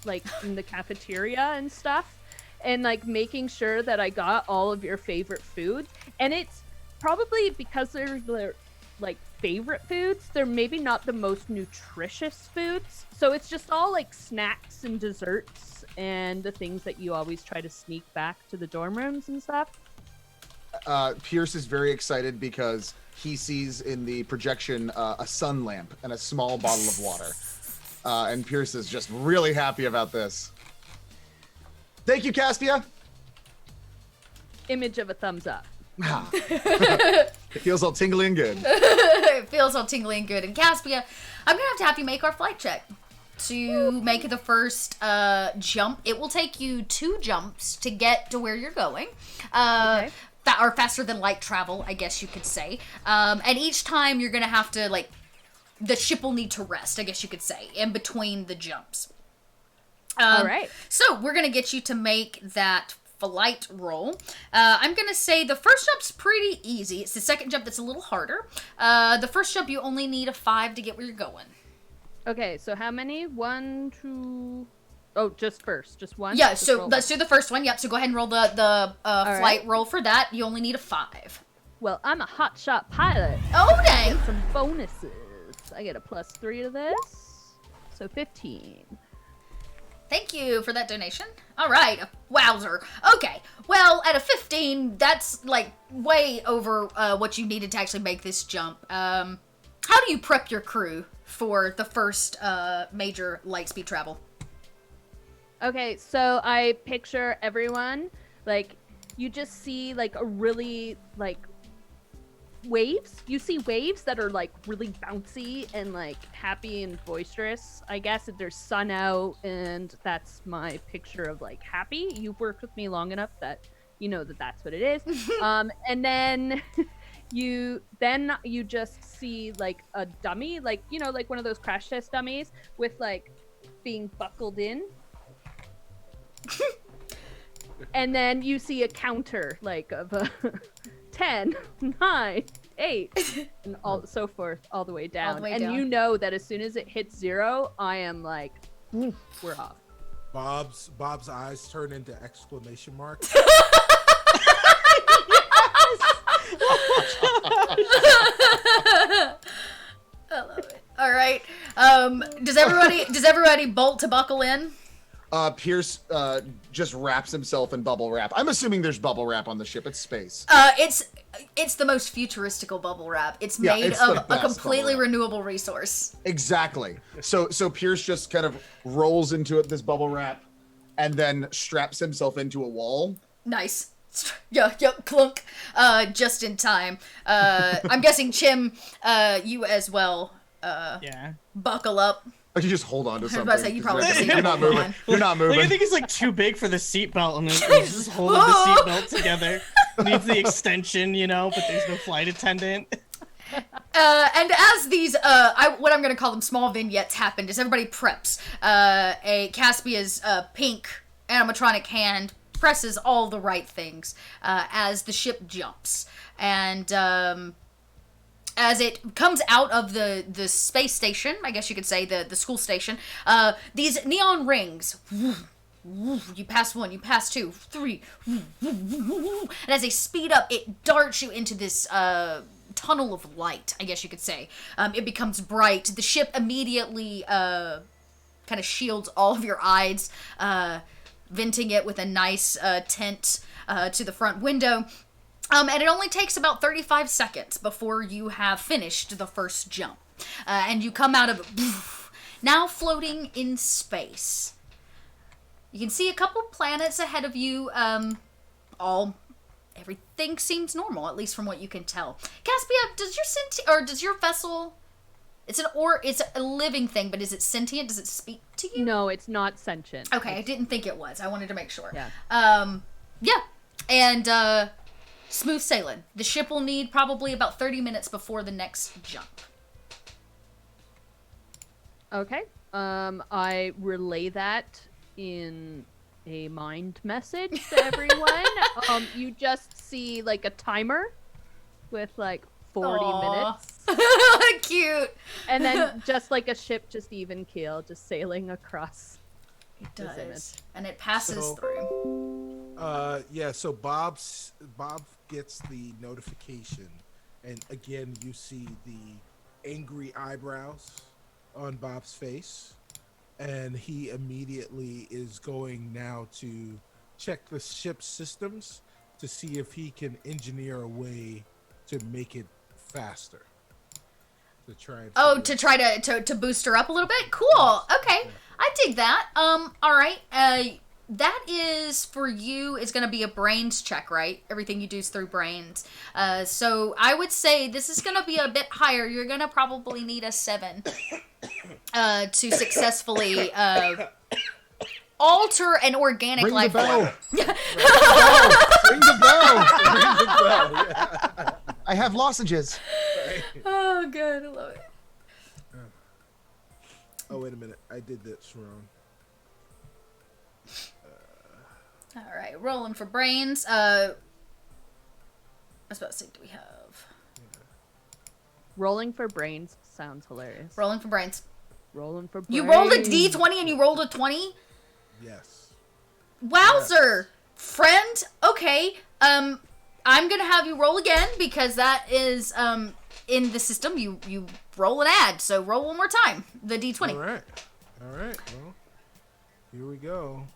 [SPEAKER 3] like, in the cafeteria and stuff, and, like, making sure that I got all of your favorite food. And it's probably because they're like favorite foods, they're maybe not the most nutritious foods, so it's just all like snacks and desserts and the things that you always try to sneak back to the dorm rooms and stuff.
[SPEAKER 5] Pierce is very excited because he sees in the projection a sun lamp and a small bottle of water. And Pierce is just really happy about this. Thank you, Caspia.
[SPEAKER 3] Image of a thumbs up.
[SPEAKER 5] It feels all tingly and good.
[SPEAKER 2] It feels all tingly and good. And Caspia, I'm going to have you make our flight check to make the first jump. It will take you 2 jumps to get to where you're going.
[SPEAKER 3] Okay.
[SPEAKER 2] Or faster than light travel, I guess you could say. And each time you're going to have to, like, the ship will need to rest, I guess you could say, in between the jumps.
[SPEAKER 3] All right.
[SPEAKER 2] So we're going to get you to make that flight roll. I'm going to say the first jump's pretty easy. It's the second jump that's a little harder. The first jump, you only need a 5 to get where you're going.
[SPEAKER 3] Okay, so how many? 1, 2... Oh, just one?
[SPEAKER 2] Yeah,
[SPEAKER 3] just
[SPEAKER 2] so let's do the first one. Yep, so go ahead and roll the flight roll for that. You only need a 5.
[SPEAKER 3] Well, I'm a hotshot pilot.
[SPEAKER 2] Oh, dang!
[SPEAKER 3] Get some bonuses. I get a +3 to this, so 15.
[SPEAKER 2] Thank you for that donation. All right, wowzer. Okay, well, at a 15, that's, like, way over what you needed to actually make this jump. How do you prep your crew for the first major lightspeed travel?
[SPEAKER 3] Okay, so I picture everyone, like, you just see, like, a really, like, waves. You see waves that are, like, really bouncy and, like, happy and boisterous. I guess if there's sun out, and that's my picture of, like, happy. You've worked with me long enough that you know that that's what it is. And then you just see, like, a dummy, like, you know, like one of those crash test dummies with, like, being buckled in. And then you see a counter, like, of a 10, 9, 8, and so forth, all the way down. And you know that as soon as it hits 0, I am like, we're off.
[SPEAKER 4] Bob's eyes turn into exclamation marks.
[SPEAKER 2] I love it. All right. Does everybody bolt to buckle in?
[SPEAKER 5] Pierce just wraps himself in bubble wrap. I'm assuming there's bubble wrap on the ship. It's space.
[SPEAKER 2] It's the most futuristical bubble wrap. It's made of a completely renewable resource.
[SPEAKER 5] Exactly. So Pierce just kind of rolls into this bubble wrap, and then straps himself into a wall.
[SPEAKER 2] Nice. Yeah, clunk. Just in time. I'm guessing Chim, you as well.
[SPEAKER 1] Yeah.
[SPEAKER 2] Buckle up.
[SPEAKER 5] Or you just hold on to something.
[SPEAKER 2] I was about to say, you probably
[SPEAKER 5] You're not moving. You're not moving.
[SPEAKER 1] Like, I think he's like too big for the seatbelt, and he's just holding the seatbelt together. Needs the extension, you know, but there's no flight attendant.
[SPEAKER 2] And as these, what I'm going to call them small vignettes happened, is everybody preps. A Caspia's pink animatronic hand presses all the right things as the ship jumps. And as it comes out of the space station, I guess you could say, the school station, these neon rings... You pass 1, you pass 2, 3, and as they speed up, it darts you into this tunnel of light, I guess you could say. It becomes bright. The ship immediately kind of shields all of your eyes, venting it with a nice tint to the front window. And it only takes about 35 seconds before you have finished the first jump. And you come out of now floating in space. You can see a couple planets ahead of you. Everything seems normal, at least from what you can tell. Caspia, does your vessel? It's a living thing, but is it sentient? Does it speak to you?
[SPEAKER 3] No, it's not sentient.
[SPEAKER 2] Okay, I didn't think it was. I wanted to make sure.
[SPEAKER 3] Yeah.
[SPEAKER 2] Yeah, and smooth sailing. The ship will need probably about 30 minutes before the next jump.
[SPEAKER 3] Okay. I relay that in a mind message to everyone. You just see like a timer with like 40 minutes.
[SPEAKER 2] Cute.
[SPEAKER 3] And then just like a ship, just even keel, just sailing across.
[SPEAKER 2] It does. And it passes through.
[SPEAKER 4] So Bob gets the notification, and again you see the angry eyebrows on Bob's face. And he immediately is going now to check the ship's systems to see if he can engineer a way to make it faster. To try
[SPEAKER 2] to boost her up a little bit? Cool. Okay. Yeah. I dig that. All right. That is, for you, is going to be a brains check, right? Everything you do is through brains. So I would say this is going to be a bit higher. You're going to probably need a 7 to successfully alter an organic life form.
[SPEAKER 5] Ring the bell. Yeah. I have lozenges.
[SPEAKER 2] Oh, good. I love it.
[SPEAKER 4] Oh, wait a minute. I did this wrong.
[SPEAKER 2] All right, rolling for brains. I was about to say, do we have...
[SPEAKER 3] Rolling for brains sounds hilarious.
[SPEAKER 2] Rolling for brains.
[SPEAKER 3] Rolling for brains.
[SPEAKER 2] You rolled a d20 and you rolled a 20?
[SPEAKER 4] Yes.
[SPEAKER 2] Wowzer! Yes. Friend, okay. I'm gonna have you roll again because that is in the system. You roll an add, so roll one more time. The d20.
[SPEAKER 4] All right. Well, here we go.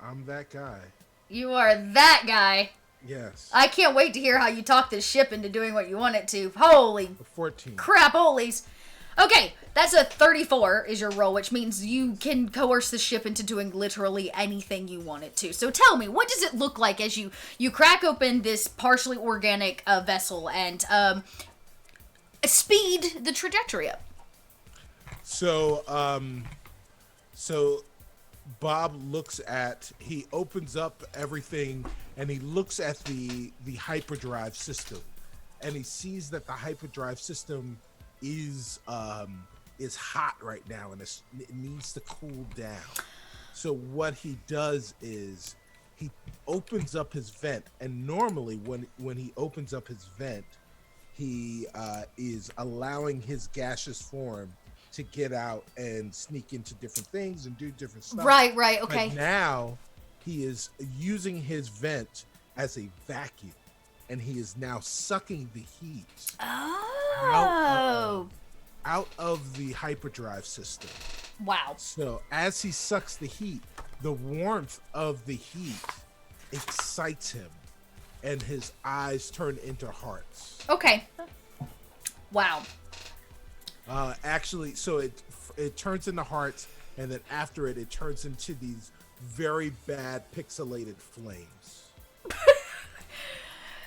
[SPEAKER 4] I'm that guy.
[SPEAKER 2] You are that guy.
[SPEAKER 4] Yes.
[SPEAKER 2] I can't wait to hear how you talk this ship into doing what you want it to. Holy
[SPEAKER 4] 14.
[SPEAKER 2] Crap, holies. Okay, that's a 34 is your roll, which means you can coerce the ship into doing literally anything you want it to. So tell me, what does it look like as you crack open this partially organic vessel and speed the trajectory up?
[SPEAKER 4] So Bob he opens up everything and he looks at the hyperdrive system, and he sees that the hyperdrive system is hot right now and it needs to cool down. So what he does is he opens up his vent, and normally when he opens up his vent, he is allowing his gaseous form to get out and sneak into different things and do different stuff.
[SPEAKER 2] Right, okay.
[SPEAKER 4] But now he is using his vent as a vacuum, and he is now sucking the heat out of the hyperdrive system.
[SPEAKER 2] Wow.
[SPEAKER 4] So as he sucks the heat, the warmth of the heat excites him, and his eyes turn into hearts.
[SPEAKER 2] Okay. Wow.
[SPEAKER 4] Actually, so it turns into hearts, and then after it turns into these very bad pixelated flames.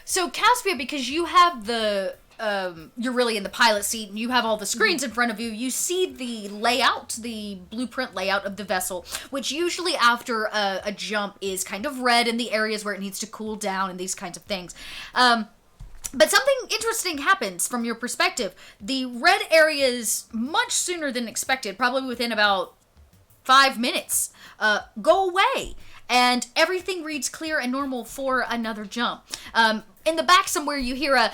[SPEAKER 2] So Caspia, because you have you're really in the pilot seat and you have all the screens in front of you, you see the layout, the blueprint layout of the vessel, which usually after a jump is kind of red in the areas where it needs to cool down and these kinds of things. But something interesting happens from your perspective. The red areas, much sooner than expected, probably within about 5 minutes, go away. And everything reads clear and normal for another jump. In the back somewhere, you hear a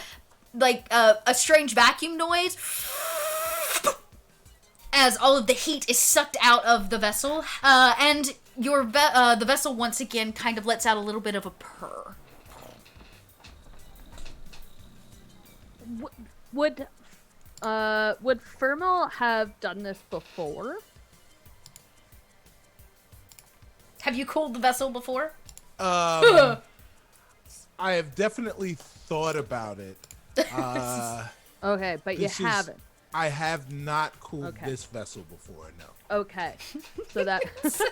[SPEAKER 2] strange vacuum noise as all of the heat is sucked out of the vessel, and the vessel once again kind of lets out a little bit of a purr.
[SPEAKER 3] Would Fermal have done this before?
[SPEAKER 2] Have you cooled the vessel before?
[SPEAKER 4] I have definitely thought about it.
[SPEAKER 3] Okay, but you haven't.
[SPEAKER 4] I have not cooled
[SPEAKER 3] Okay.
[SPEAKER 4] this vessel before, no.
[SPEAKER 3] Okay, so that
[SPEAKER 2] Sounds so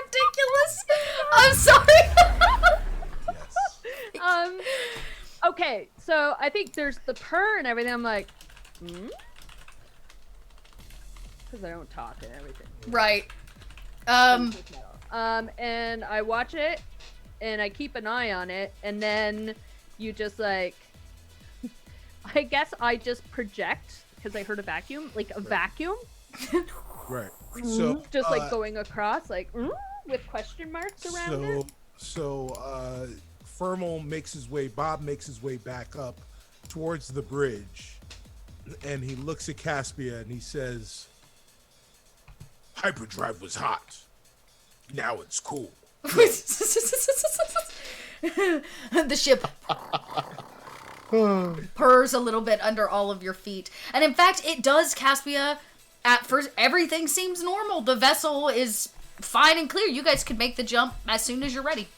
[SPEAKER 2] ridiculous. I'm sorry.
[SPEAKER 4] Yes.
[SPEAKER 3] Okay, so I think there's the purr and everything. I'm like, because I don't talk and everything.
[SPEAKER 2] Right.
[SPEAKER 3] And I watch it, and I keep an eye on it, and then you just like, I guess I just project because I heard a vacuum, like a vacuum,
[SPEAKER 4] Right. So
[SPEAKER 3] just like going across, like with question marks around it.
[SPEAKER 4] So Fermal makes his way. Bob makes his way back up towards the bridge, and he looks at Caspia and he says,
[SPEAKER 6] Hyperdrive was hot. Now it's cool.
[SPEAKER 2] The ship purrs a little bit under all of your feet. And in fact, it does, Caspia. At first, everything seems normal. The vessel is fine and clear. You guys can make the jump as soon as you're ready.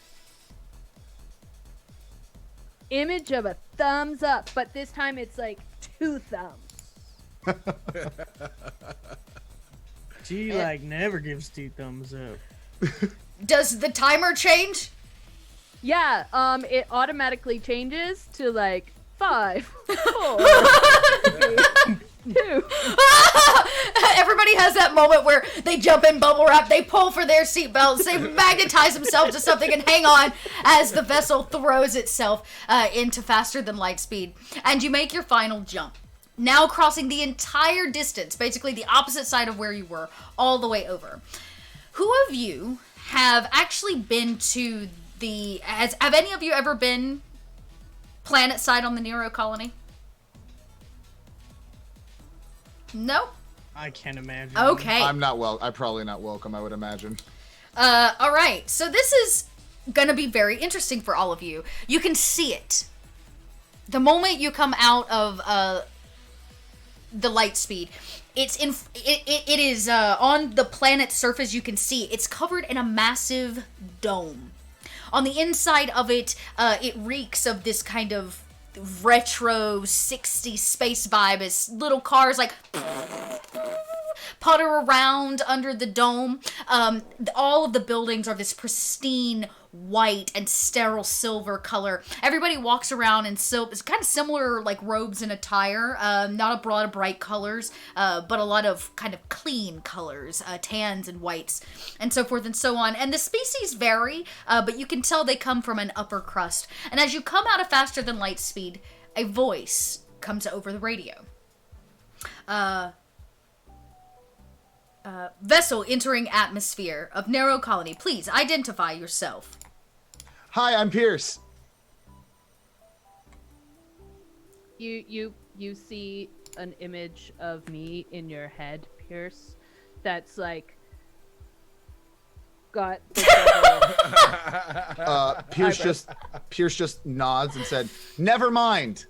[SPEAKER 3] Image of a thumbs up, but this time it's like 2 thumbs.
[SPEAKER 1] She never gives 2 thumbs up.
[SPEAKER 2] Does the timer change?
[SPEAKER 3] Yeah, it automatically changes to like 5, 4, 3, 2.
[SPEAKER 2] Everybody has that moment where they jump in bubble wrap, they pull for their seatbelts, they magnetize themselves to something and hang on as the vessel throws itself into faster than light speed. And you make your final jump. Now crossing the entire distance, basically the opposite side of where you were, all the way over. Who of you have actually been to have any of you ever been planet side on the Nero colony? No?
[SPEAKER 1] I can't imagine.
[SPEAKER 2] Okay.
[SPEAKER 5] I'm probably not welcome, I would imagine.
[SPEAKER 2] All right. So this is gonna be very interesting for all of you. You can see it. The moment you come out of the light speed, it is on the planet's surface. You can see it's covered in a massive dome. On the inside of it, it reeks of this kind of retro 60s space vibe as little cars like putter around under the dome. All of the buildings are this pristine white and sterile silver color. Everybody walks around in it's kind of similar like robes and attire, not a lot of bright colors, but a lot of kind of clean colors, tans and whites and so forth and so on. And the species vary, but you can tell they come from an upper crust. And as you come out of faster than light speed, a voice comes over the radio. Vessel entering atmosphere of Narrow Colony. Please identify yourself.
[SPEAKER 5] Hi, I'm Pierce.
[SPEAKER 3] You see an image of me in your head, Pierce, that's like got the
[SPEAKER 5] Pierce just nods and said, "Never mind."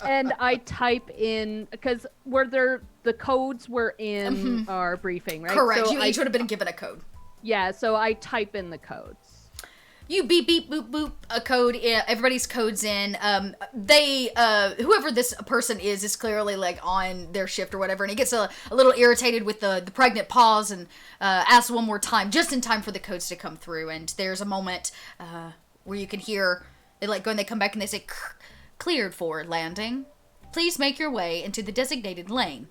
[SPEAKER 3] and I type in because the codes were in our briefing, right?
[SPEAKER 2] Correct.
[SPEAKER 3] So
[SPEAKER 2] You each would have been given a code.
[SPEAKER 3] Yeah, so I type in the codes.
[SPEAKER 2] You beep beep boop boop a code. Everybody's codes in. Whoever this person is clearly like on their shift or whatever, and he gets a little irritated with the pregnant pause and asks one more time, just in time for the codes to come through. And there's a moment where you can hear they like go and they come back and they say, "Cleared for landing. Please make your way into the designated lane."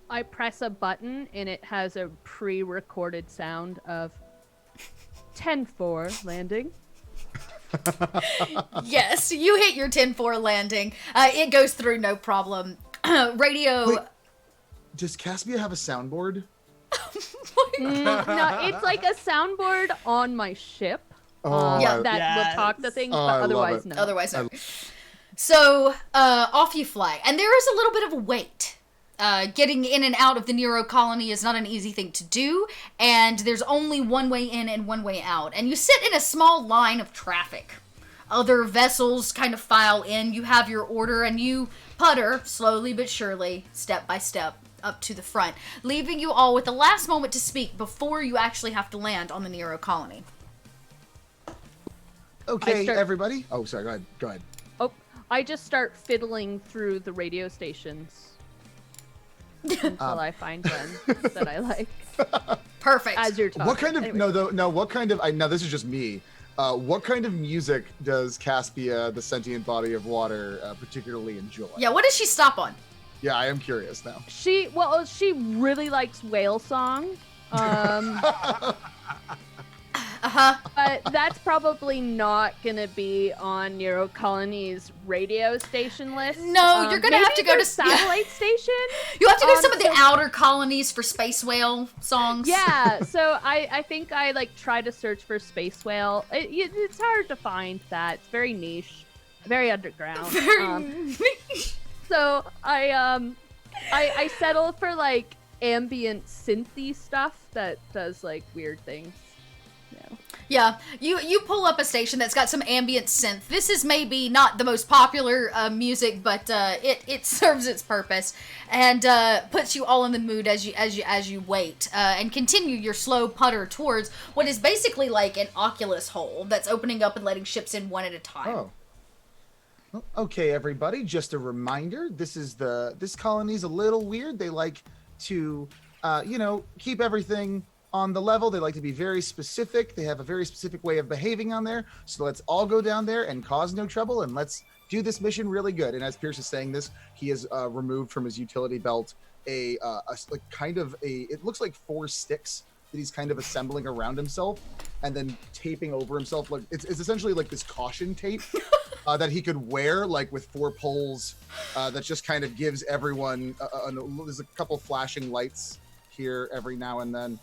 [SPEAKER 3] I press a button and it has a pre-recorded sound of 10-4 landing.
[SPEAKER 2] Yes, you hit your 10-4 landing. It goes through no problem. Radio.
[SPEAKER 5] Wait, does Caspia have a soundboard?
[SPEAKER 3] No, it's like a soundboard on my ship.
[SPEAKER 5] Oh,
[SPEAKER 2] Yeah,
[SPEAKER 3] That will talk to things,
[SPEAKER 5] Oh,
[SPEAKER 3] but
[SPEAKER 5] I love
[SPEAKER 3] otherwise
[SPEAKER 5] it.
[SPEAKER 3] no.
[SPEAKER 2] Otherwise, no. So, off you fly. And there is a little bit of a wait. Getting in and out of the Nero colony is not an easy thing to do, and there's only one way in and one way out. And you sit in a small line of traffic. Other vessels kind of file in, you have your order, and you putter, slowly but surely, step by step, up to the front, leaving you all with the last moment to speak before you actually have to land on the Nero colony.
[SPEAKER 5] Okay, everybody. Oh, sorry. Go ahead.
[SPEAKER 3] Oh, I just start fiddling through the radio stations until I find one that I like.
[SPEAKER 2] Perfect.
[SPEAKER 3] As you're talking.
[SPEAKER 5] What kind of
[SPEAKER 3] Anyway.
[SPEAKER 5] what kind of? Now this is just me. What kind of music does Caspia, the sentient body of water, particularly enjoy?
[SPEAKER 2] Yeah, what does she stop on?
[SPEAKER 5] Yeah, I am curious now.
[SPEAKER 3] She really likes whale song. But that's probably not gonna be on Nero Colony's radio station list.
[SPEAKER 2] No, you're gonna have to go
[SPEAKER 3] their
[SPEAKER 2] to
[SPEAKER 3] satellite station.
[SPEAKER 2] You have to do some of the outer colonies for space whale songs.
[SPEAKER 3] Yeah, so I think I like try to search for space whale. It's hard to find that. It's very niche, very underground. So I settle for like ambient synthy stuff that does like weird things.
[SPEAKER 2] Yeah, you pull up a station that's got some ambient synth. This is maybe not the most popular music, but it serves its purpose and puts you all in the mood as you wait and continue your slow putter towards what is basically like an Oculus hole that's opening up and letting ships in one at a time.
[SPEAKER 5] Oh. Well, okay, everybody. Just a reminder. This colony's a little weird. They like to, keep everything on the level. They like to be very specific. They have a very specific way of behaving on there. So let's all go down there and cause no trouble, and let's do this mission really good. And as Pierce is saying this, he has removed from his utility belt it looks like 4 sticks that he's kind of assembling around himself and then taping over himself. Like it's essentially like this caution tape that he could wear like with 4 poles that just kind of gives everyone there's a couple flashing lights here every now and then.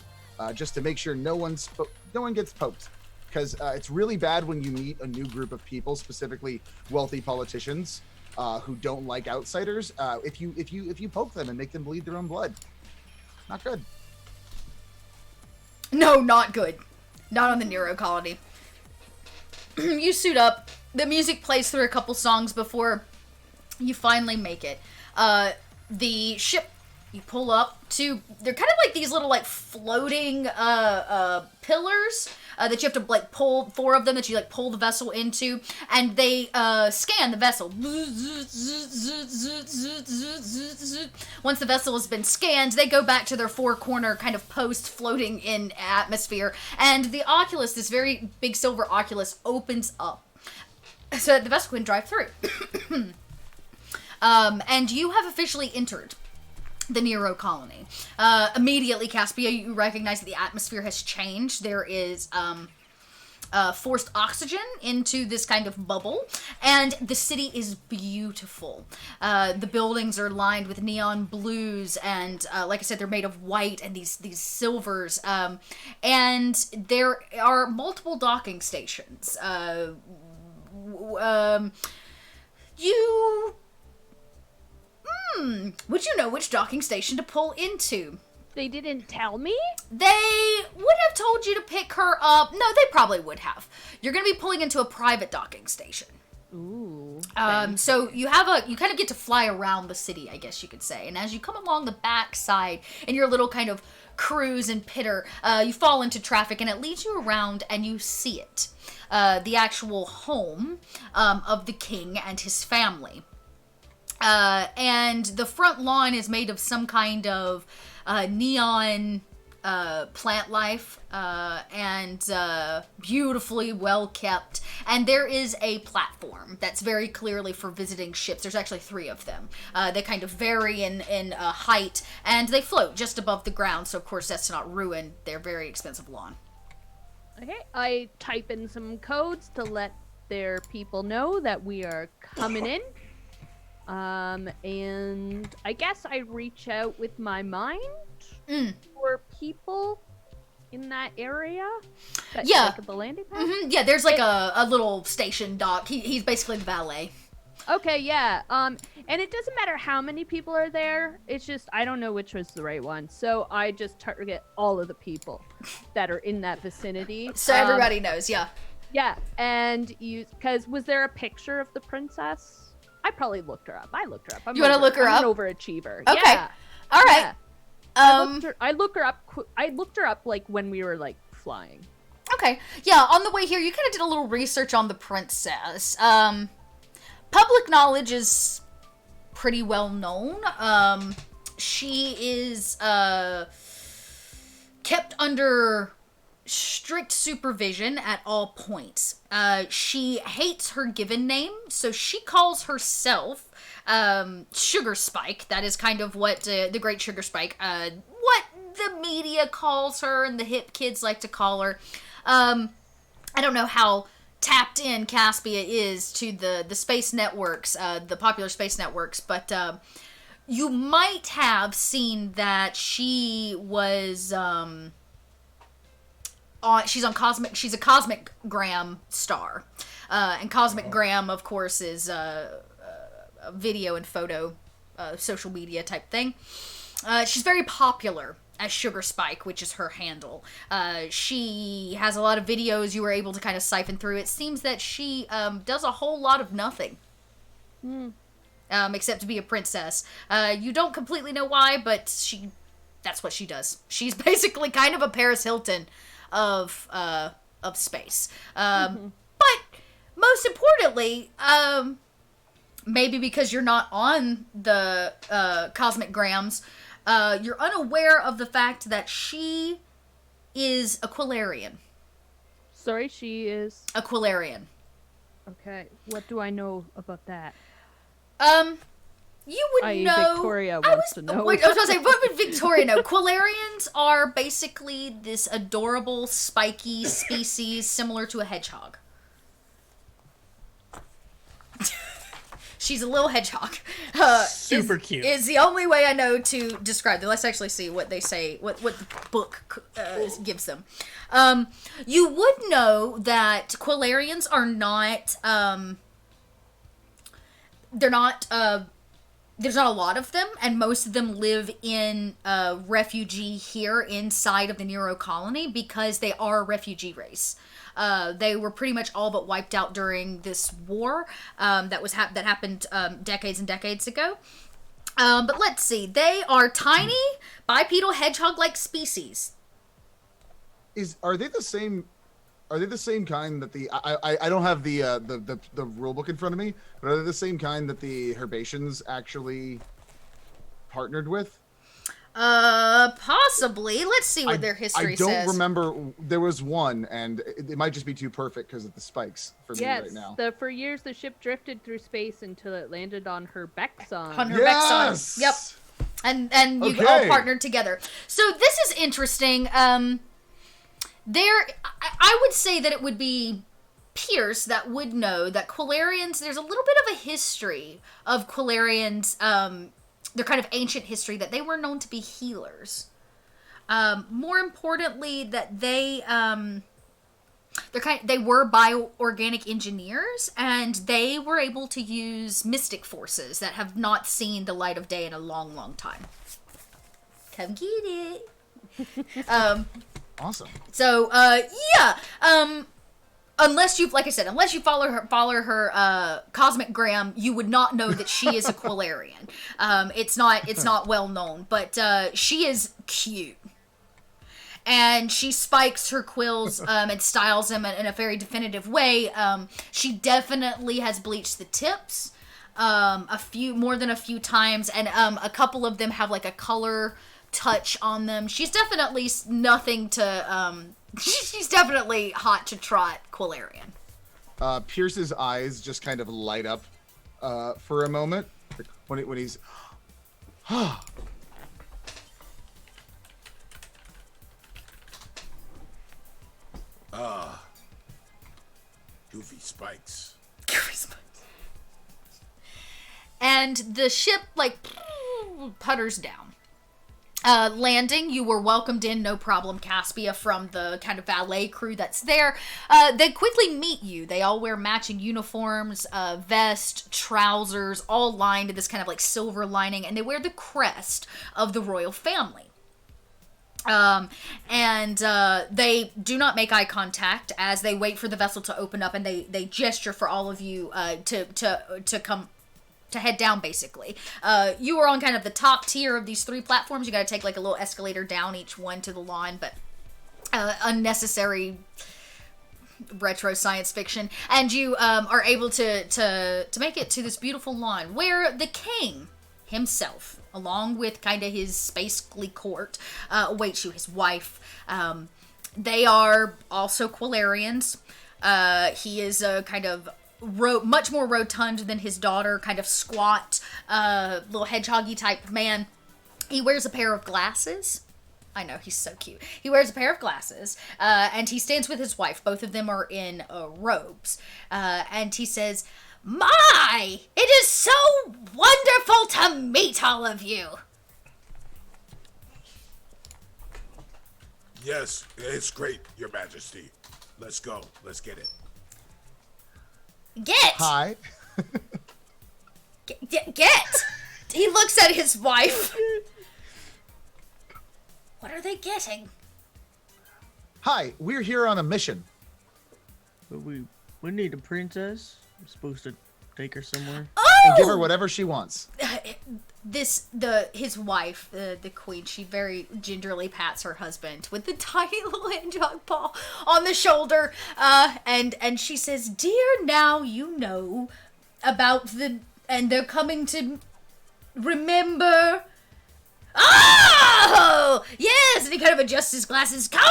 [SPEAKER 5] Just to make sure no one gets poked, because it's really bad when you meet a new group of people, specifically wealthy politicians who don't like outsiders. If you poke them and make them bleed their own blood, not good.
[SPEAKER 2] No, not good. Not on the Nero colony. You suit up. The music plays through a couple songs before you finally make it. The ship. You pull up to, they're kind of like these little like floating pillars that you have to like pull, 4 of them that you like pull the vessel into, and they scan the vessel. Once the vessel has been scanned, they go back to their 4-corner kind of post floating in atmosphere, and the Oculus, this very big silver Oculus, opens up so that the vessel can drive through. And you have officially entered the Nero colony. Immediately, Caspia, you recognize that the atmosphere has changed. There is forced oxygen into this kind of bubble, and the city is beautiful. The buildings are lined with neon blues, and like I said, they're made of white and these silvers. And there are multiple docking stations. Would you know which docking station to pull into?
[SPEAKER 3] They didn't tell me?
[SPEAKER 2] They would have told you to pick her up. No, they probably would have. You're going to be pulling into a private docking station.
[SPEAKER 3] Ooh.
[SPEAKER 2] So you kind of get to fly around the city, I guess you could say. And as you come along the back side in your little kind of cruise and pitter, you fall into traffic, and it leads you around and you see it. The actual home of the king and his family. And the front lawn is made of some kind of neon plant life and beautifully well kept. And there is a platform that's very clearly for visiting ships. There's actually 3 of them. They kind of vary in height, and they float just above the ground. So, of course, that's to not ruin their very expensive lawn.
[SPEAKER 3] Okay, I type in some codes to let their people know that we are coming in. And I guess I reach out with my mind for people in that area. That,
[SPEAKER 2] Yeah.
[SPEAKER 3] Like at the landing pad?
[SPEAKER 2] Yeah, there's like a little station dock. He's basically the valet.
[SPEAKER 3] Okay, yeah. And it doesn't matter how many people are there. It's just I don't know which was the right one. So I just target all of the people that are in that vicinity.
[SPEAKER 2] So everybody knows, yeah.
[SPEAKER 3] Yeah, and because was there a picture of the princess? I probably looked her up. I looked her up.
[SPEAKER 2] You want to look her
[SPEAKER 3] I'm
[SPEAKER 2] up?
[SPEAKER 3] an overachiever.
[SPEAKER 2] Okay.
[SPEAKER 3] Yeah.
[SPEAKER 2] All right.
[SPEAKER 3] Yeah. I looked her up. I looked her up like when we were like flying.
[SPEAKER 2] Okay. Yeah, on the way here, you kind of did a little research on the princess. Public knowledge is pretty well known. She is kept under strict supervision at all points. She hates her given name, so she calls herself Sugar Spike. That is kind of what the Great Sugar Spike, what the media calls her and the hip kids like to call her. I don't know how tapped in Caspia is to the space networks, the popular space networks, but you might have seen that she was she's a Cosmic Gram star, and Cosmic Gram, of course, is a video and photo social media type thing. She's very popular as Sugar Spike, which is her handle. She has a lot of videos you were able to kind of siphon through. It seems that she does a whole lot of nothing. Except to be a princess. You don't completely know why, but that's what she does. She's basically kind of a Paris Hilton of space. But most importantly, maybe because you're not on the Cosmic Grams, you're unaware of the fact that she is Aquilarian.
[SPEAKER 3] Sorry, she is
[SPEAKER 2] Aquilarian.
[SPEAKER 3] Okay. What do I know about that?
[SPEAKER 2] You would know.
[SPEAKER 3] Victoria wants to know.
[SPEAKER 2] Wait, I was going to say, what would Victoria know? Quilarians are basically this adorable, spiky species similar to a hedgehog. She's a little hedgehog.
[SPEAKER 1] Super cute.
[SPEAKER 2] Is the only way I know to describe them. Let's actually see what they say, what the book gives them. You would know that Quilarians are not, there's not a lot of them, and most of them live in refugee here inside of the Nero colony because they are a refugee race. They were pretty much all but wiped out during this war that happened decades and decades ago. But let's see. They are tiny, bipedal hedgehog-like species.
[SPEAKER 5] Are they the same? Are they the same kind that I don't have the rule book in front of me, but are they the same kind that the Herbaceans actually partnered with?
[SPEAKER 2] Possibly. Let's see what their history says.
[SPEAKER 5] I don't remember. There was one, and it might just be too perfect because of the spikes for me right now.
[SPEAKER 3] For years the ship drifted through space until it landed on her Bexon.
[SPEAKER 2] On her Bexon. Yep. And you all partnered together. So this is interesting. I would say that it would be Pierce that would know that Quilarians, there's a little bit of a history of Quilarians, their kind of ancient history, that they were known to be healers. More importantly, that they were bioorganic engineers, and they were able to use mystic forces that have not seen the light of day in a long, long time. Come get it.
[SPEAKER 5] Awesome.
[SPEAKER 2] So, unless you follow her Cosmic Gram, you would not know that she is a Quilarian. It's not well known, but she is cute. And she spikes her quills and styles them in a very definitive way. She definitely has bleached the tips more than a few times, and a couple of them have like a color touch on them. She's definitely nothing to she's definitely hot to trot Quilarian.
[SPEAKER 5] Pierce's eyes just kind of light up for a moment when he's
[SPEAKER 6] Goofy spikes.
[SPEAKER 2] And the ship, like, putters down. Landing, you were welcomed in, no problem, Caspia, from the kind of valet crew that's there. They quickly meet you. They all wear matching uniforms, vest, trousers, all lined in this kind of like silver lining, and they wear the crest of the royal family. They do not make eye contact as they wait for the vessel to open up, and they gesture for all of you to come to head down, basically. You are on kind of the top tier of these 3 platforms. You got to take like a little escalator down each one to the lawn, but unnecessary retro science fiction. And you are able to make it to this beautiful lawn where the king himself, along with kind of his spacely court, awaits you, his wife. They are also Quilarians. He is a kind of much more rotund than his daughter, kind of squat, little hedgehoggy type man. He wears a pair of glasses. I know, he's so cute. He wears a pair of glasses, and he stands with his wife. Both of them are in robes. And he says, "My, it is so wonderful to meet all of you."
[SPEAKER 6] Yes, it's great, Your Majesty. Let's go. Let's get it.
[SPEAKER 2] Get!
[SPEAKER 5] Hi.
[SPEAKER 2] Get! He looks at his wife. What are they getting?
[SPEAKER 5] Hi, we're here on a mission.
[SPEAKER 7] But we need a princess. I'm supposed to take her somewhere.
[SPEAKER 5] And give her whatever she wants.
[SPEAKER 2] His wife, the queen, she very gingerly pats her husband with the tiny little hedgehog paw on the shoulder, and she says, "Dear, now you know about and they're coming to remember." Oh, yes! And he kind of adjusts his glasses. Come.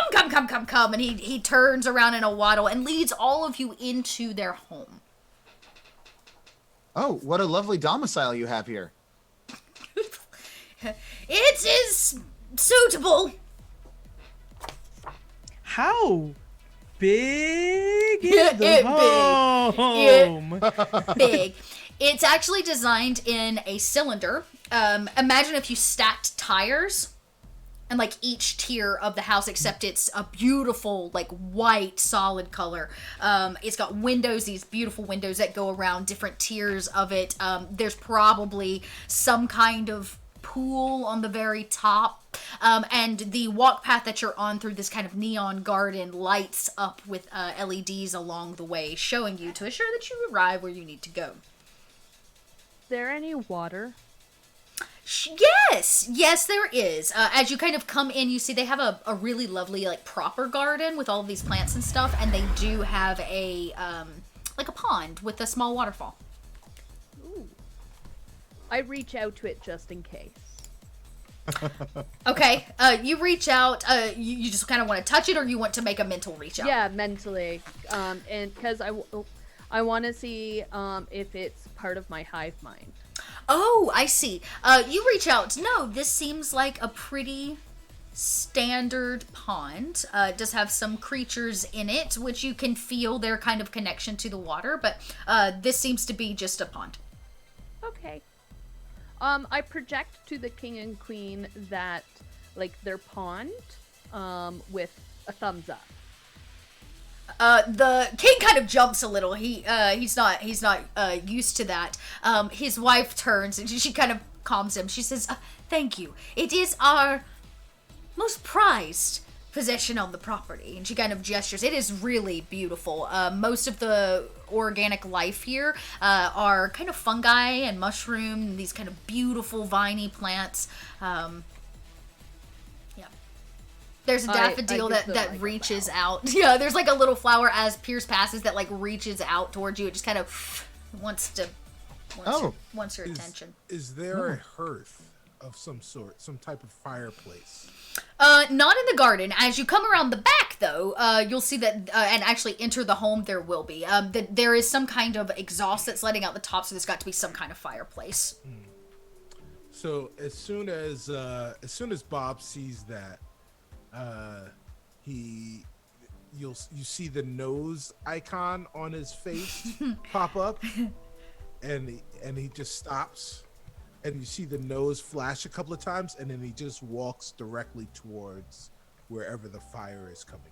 [SPEAKER 2] And he turns around in a waddle and leads all of you into their home.
[SPEAKER 5] Oh, what a lovely domicile you have here.
[SPEAKER 2] It is suitable.
[SPEAKER 7] How big is
[SPEAKER 2] Yeah,
[SPEAKER 7] the home?
[SPEAKER 2] Big. It's actually designed in a cylinder. Imagine if you stacked tires and like each tier of the house, except it's a beautiful like white solid color. It's got windows, these beautiful windows that go around different tiers of it. There's probably some kind of pool on the very top, and the walk path that you're on through this kind of neon garden lights up with LEDs along the way, showing you to assure that you arrive where you need to go.
[SPEAKER 3] Is there any water?
[SPEAKER 2] Yes, there is. As you kind of come in, you see they have a really lovely like proper garden with all of these plants and stuff, and they do have a like a pond with a small waterfall.
[SPEAKER 3] Ooh. I reach out to it just in case.
[SPEAKER 2] Okay, you reach out. You just kind of want to touch it, or you want to make a mental reach out?
[SPEAKER 3] Yeah, mentally. And because I want to see if it's part of my hive mind.
[SPEAKER 2] Oh, I see. You reach out. No, this seems like a pretty standard pond. It does have some creatures in it, which you can feel their kind of connection to the water, but this seems to be just a pond.
[SPEAKER 3] Okay. I project to the king and queen that, like, their pond, with a thumbs up.
[SPEAKER 2] The king kind of jumps a little. He's not used to that. His wife turns and she kind of calms him. She says, "Thank you. It is our most prized possession on the property." And she kind of gestures. It is really beautiful. Most of the organic life here are kind of fungi and mushroom, and these kind of beautiful viney plants. There's a daffodil that reaches out. Yeah, there's like a little flower as Pierce passes that like reaches out towards you. It just kind of wants your attention.
[SPEAKER 4] Is there a hearth of some sort, some type of fireplace?
[SPEAKER 2] Not in the garden. As you come around the back, though, you'll see that, and actually enter the home, there will be. There is some kind of exhaust that's letting out the top, so there's got to be some kind of fireplace.
[SPEAKER 4] So as soon as Bob sees that, he you see the nose icon on his face pop up, and he just stops, and you see the nose flash a couple of times, and then he just walks directly towards wherever the fire is coming from.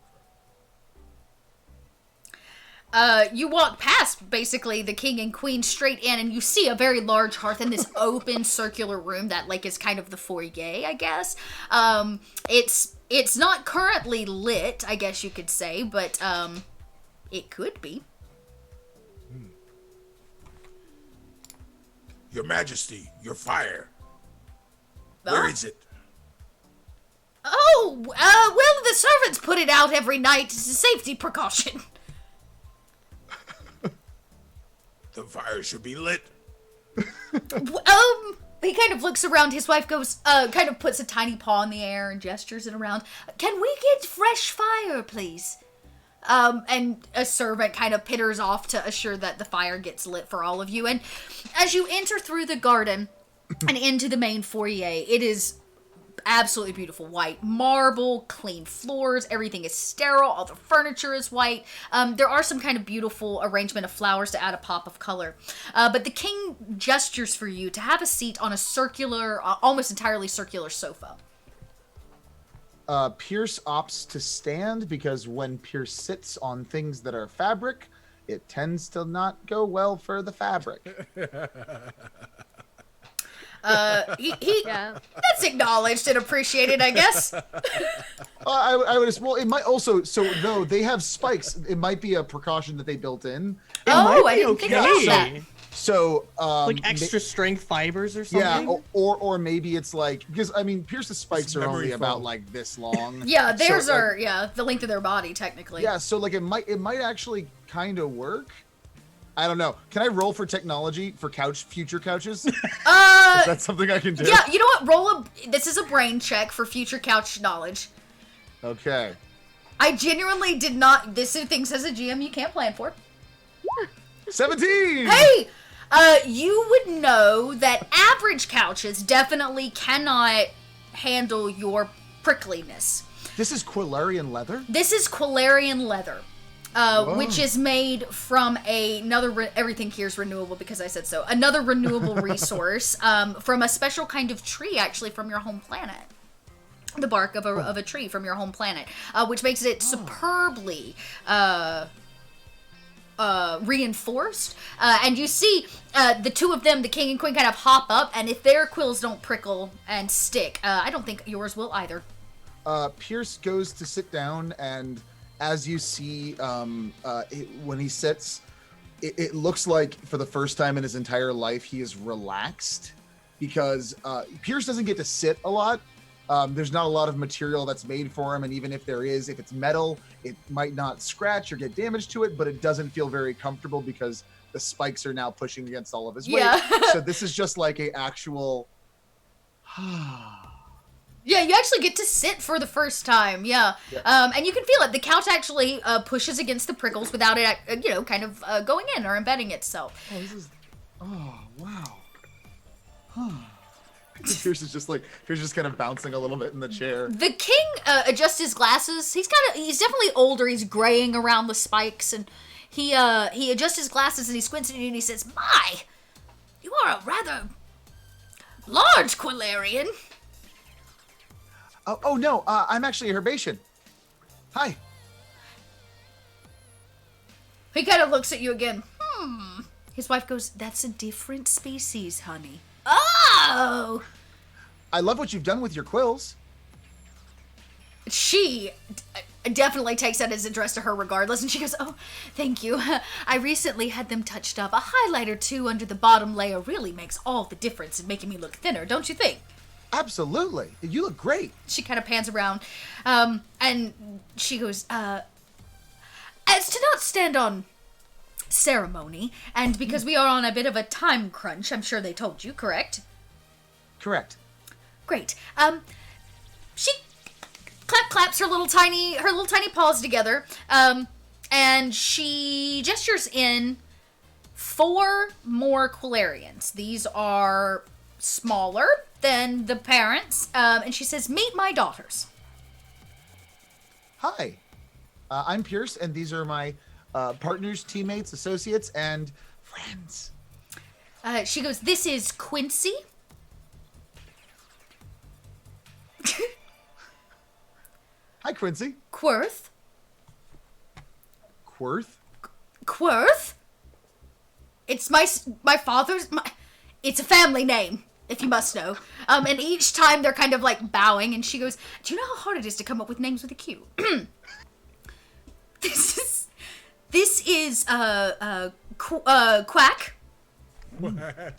[SPEAKER 2] You walk past basically the king and queen straight in, and you see a very large hearth in this open circular room that like is kind of the foyer, I guess. It's not currently lit, I guess you could say, but it could be.
[SPEAKER 6] Your Majesty, your fire. Where is it?
[SPEAKER 2] Oh, well, the servants put it out every night as a safety precaution.
[SPEAKER 6] The fire should be lit.
[SPEAKER 2] He kind of looks around. His wife goes, kind of puts a tiny paw in the air and gestures it around. Can we get fresh fire, please? And a servant kind of pitters off to assure that the fire gets lit for all of you. And as you enter through the garden and into the main foyer, it is absolutely beautiful. White marble, clean floors, everything is sterile, all the furniture is white. There are some kind of beautiful arrangement of flowers to add a pop of color. But the king gestures for you to have a seat on a circular, almost entirely circular sofa.
[SPEAKER 5] Pierce opts to stand because when Pierce sits on things that are fabric, it tends to not go well for the fabric.
[SPEAKER 2] That's acknowledged and appreciated, I guess.
[SPEAKER 5] I would well, it might also, so no, they have spikes. It might be a precaution that they built in.
[SPEAKER 2] I didn't think about that.
[SPEAKER 5] So,
[SPEAKER 1] like extra strength fibers or something?
[SPEAKER 5] Yeah, or maybe it's like, because I mean, Pierce's spikes are only about like this long.
[SPEAKER 2] Yeah, theirs are the length of their body technically.
[SPEAKER 5] Yeah, so like it might actually kind of work. I don't know. Can I roll for technology for future couches? Is that something I can do?
[SPEAKER 2] Yeah, you know what? This is a brain check for future couch knowledge.
[SPEAKER 5] Okay.
[SPEAKER 2] I genuinely did not. This are things as a GM you can't plan for.
[SPEAKER 5] 17.
[SPEAKER 2] Hey, you would know that average couches definitely cannot handle your prickliness.
[SPEAKER 5] This is Quilarian leather?
[SPEAKER 2] This is Quilarian leather. Which is made from everything here is renewable because I said so. Another renewable resource from a special kind of tree, actually, from your home planet. The bark of a tree from your home planet, which makes it superbly reinforced. And you see the two of them, the king and queen, kind of hop up, and if their quills don't prickle and stick, I don't think yours will either.
[SPEAKER 5] Pierce goes to sit down, and as you see, when he sits, it looks like for the first time in his entire life he is relaxed, because Pierce doesn't get to sit a lot. There's not a lot of material that's made for him, and even if there is, if it's metal, it might not scratch or get damage to it, but it doesn't feel very comfortable because the spikes are now pushing against all of his weight. So this is just like a actual...
[SPEAKER 2] Yeah, you actually get to sit for the first time, yeah. And you can feel it. The couch actually pushes against the prickles without it, kind of going in or embedding itself.
[SPEAKER 5] Oh, wow. Pierce is just kind of bouncing a little bit in the chair.
[SPEAKER 2] The king adjusts his glasses. He's definitely older. He's graying around the spikes, and he adjusts his glasses and he squints at you and he says, "My, you are a rather large Quilarian."
[SPEAKER 5] Oh no, I'm actually a Herbatian. Hi.
[SPEAKER 2] He kind of looks at you again. His wife goes, "That's a different species, honey." Oh!
[SPEAKER 5] I love what you've done with your quills.
[SPEAKER 2] She definitely takes that as addressed to her regardless, and she goes, "Oh, thank you. I recently had them touched up. A highlight or two under the bottom layer really makes all the difference in making me look thinner, don't you think?"
[SPEAKER 5] Absolutely. You look great.
[SPEAKER 2] She kind of pans around, and she goes, "As to not stand on ceremony, and because we are on a bit of a time crunch, I'm sure they told you, correct?"
[SPEAKER 5] Correct.
[SPEAKER 2] Great. She claps her little tiny paws together, and she gestures in 4 more Quilarians. These are smaller than the parents, and she says, "Meet my daughters."
[SPEAKER 5] Hi. I'm Pierce, and these are my partners, teammates, associates, and friends.
[SPEAKER 2] She goes, this is Quincy.
[SPEAKER 5] Hi, Quincy.
[SPEAKER 2] Quirth.
[SPEAKER 5] Quirth?
[SPEAKER 2] Quirth? It's my father's... It's a family name, if you must know. And each time they're kind of like bowing, and she goes, do you know how hard it is to come up with names with a Q? This is Quack.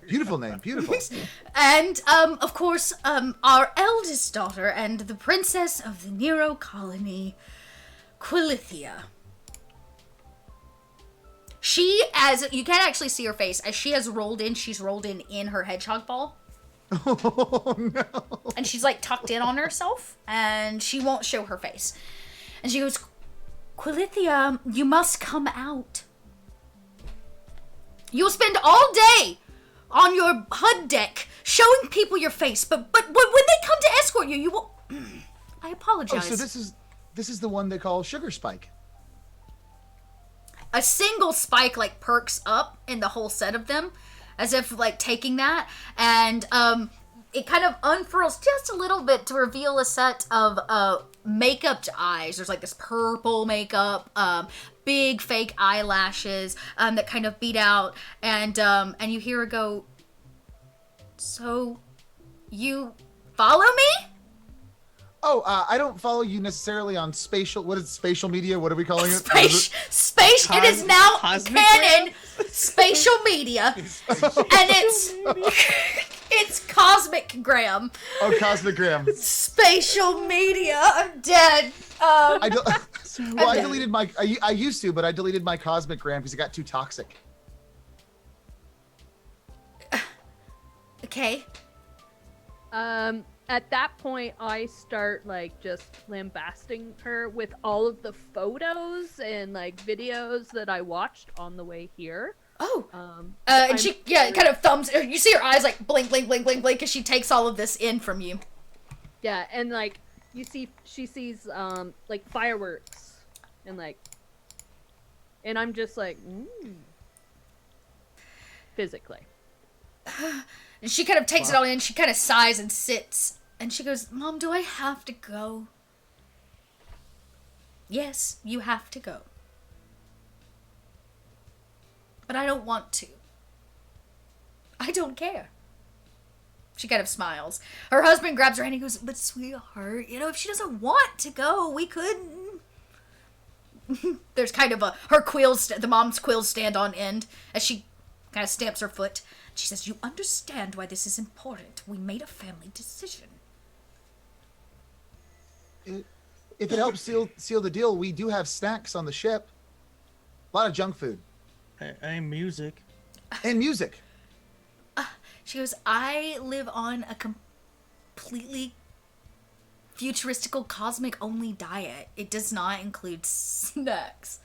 [SPEAKER 5] Beautiful name, beautiful.
[SPEAKER 2] And, of course, our eldest daughter and the princess of the Nero colony, Quilithia. She, as you can't actually see her face, as she has rolled in, she's rolled in her hedgehog ball.
[SPEAKER 5] Oh, no.
[SPEAKER 2] And she's, like, tucked in on herself, and she won't show her face. And she goes, Quilithia, you must come out. You'll spend all day on your HUD deck showing people your face, but when they come to escort you, you will... I apologize.
[SPEAKER 5] Oh, so this is the one they call Sugar Spike.
[SPEAKER 2] A single spike, like, perks up in the whole set of them, as if, like, taking that, and, it kind of unfurls just a little bit to reveal a set of, makeup eyes. There's, like, this purple makeup, big fake eyelashes, that kind of beat out, and you hear her go, so, you follow me?
[SPEAKER 5] Oh, I don't follow you necessarily on spatial. What is spatial media? What are we calling it?
[SPEAKER 2] Spatial. It is now canon. Spatial media, and it's Cosmic Gram.
[SPEAKER 5] Oh, Cosmic Gram.
[SPEAKER 2] Spatial media. I'm dead.
[SPEAKER 5] I deleted my. I used to, but I deleted my Cosmic Gram because it got too toxic.
[SPEAKER 2] Okay.
[SPEAKER 3] At that point, I start, like, just lambasting her with all of the photos and, like, videos that I watched on the way here.
[SPEAKER 2] Oh. And she, kind of thumbs, you see her eyes, like, blink, blink, blink, blink, blink, as she takes all of this in from you.
[SPEAKER 3] Yeah, and, like, she sees, like, fireworks, and, like, and I'm just like, physically.
[SPEAKER 2] And she kind of takes it all in, she kind of sighs and sits. And she goes, Mom, do I have to go? Yes, you have to go. But I don't want to. I don't care. She kind of smiles. Her husband grabs her hand and he goes, but sweetheart, if she doesn't want to go, we couldn't. There's kind of her quills, the mom's quills stand on end as she kind of stamps her foot. She says, you understand why this is important. We made a family decision.
[SPEAKER 5] If it helps seal the deal, we do have snacks on the ship. A lot of junk food.
[SPEAKER 7] And music.
[SPEAKER 5] And music.
[SPEAKER 2] She goes, I live on a completely futuristical cosmic only diet. It does not include snacks.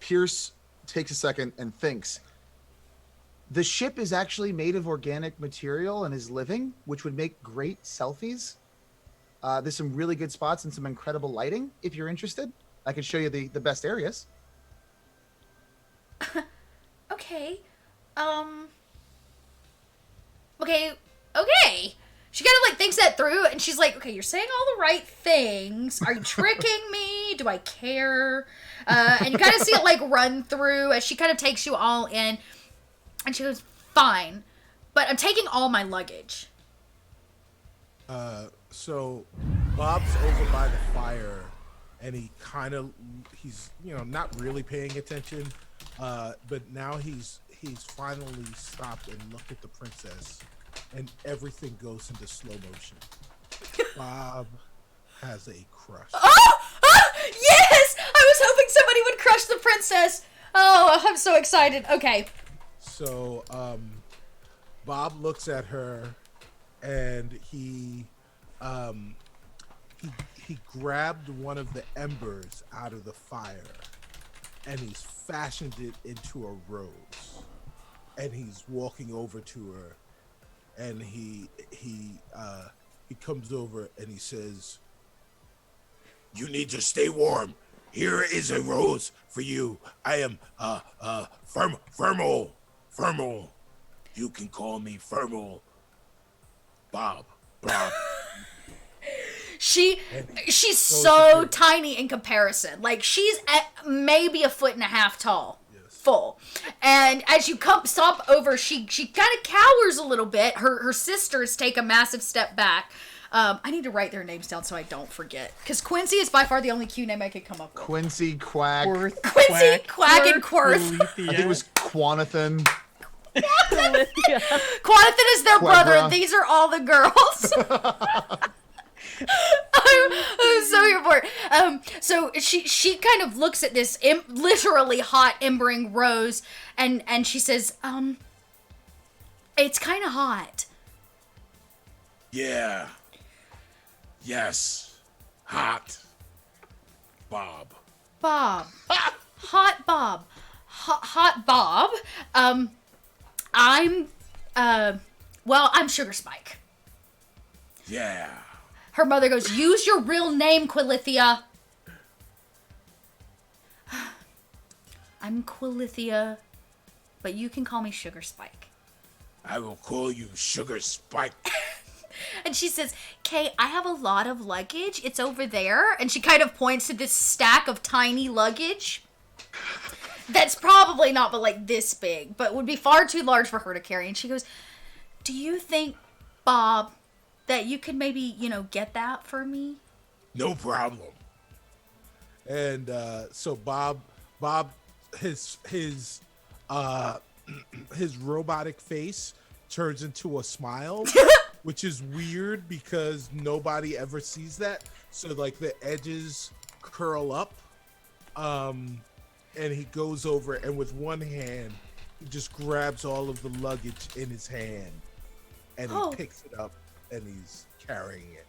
[SPEAKER 5] Pierce takes a second and thinks. The ship is actually made of organic material and is living, which would make great selfies. There's some really good spots and some incredible lighting. If you're interested, I can show you the best areas.
[SPEAKER 2] Okay. Okay. She kind of like thinks that through and she's like, okay, you're saying all the right things. Are you tricking me? Do I care? And you kind of see it like run through as she kind of takes you all in. And she goes, fine, but I'm taking all my luggage.
[SPEAKER 4] So Bob's over by the fire and he's not really paying attention, but now he's finally stopped and looked at the princess and everything goes into slow motion. Bob has a crush.
[SPEAKER 2] Oh, yes! I was hoping somebody would crush the princess. Oh, I'm so excited. Okay.
[SPEAKER 4] So Bob looks at her and he grabbed one of the embers out of the fire and he's fashioned it into a rose and he's walking over to her and he comes over and he says,
[SPEAKER 6] You need to stay warm. Here is a rose for you. I am Fermal. You can call me Fermal. Bob.
[SPEAKER 2] She's so tiny in comparison. Like, she's at maybe 1.5 feet tall. Full. And as you stop over, she kind of cowers a little bit. Her sisters take a massive step back. I need to write their names down so I don't forget. Because Quincy is by far the only Q name I could come up with.
[SPEAKER 5] Quincy, Quack.
[SPEAKER 2] Quincy, Quack, and Quirth.
[SPEAKER 5] I think it was Quanathan.
[SPEAKER 2] Quanathan is their brother, and these are all the girls. I'm so here for it. So she kind of looks at this literally hot embering rose, and she says, it's kind of hot.
[SPEAKER 6] Yeah. Yes. Hot. Bob.
[SPEAKER 2] Hot Bob. Hot Bob. I'm Sugar Spike.
[SPEAKER 6] Yeah.
[SPEAKER 2] Her mother goes, use your real name, Quilithia. I'm Quilithia, but you can call me Sugar Spike.
[SPEAKER 6] I will call you Sugar Spike.
[SPEAKER 2] And she says, Kay, I have a lot of luggage. It's over there. And she kind of points to this stack of tiny luggage. That's probably not but like this big, but would be far too large for her to carry. And she goes, do you think, Bob, that you could maybe, get that for me?
[SPEAKER 6] No problem.
[SPEAKER 4] And so Bob, his robotic face turns into a smile, which is weird because nobody ever sees that. So like the edges curl up, and he goes over and with one hand he just grabs all of the luggage in his hand, and he picks it up and he's carrying it.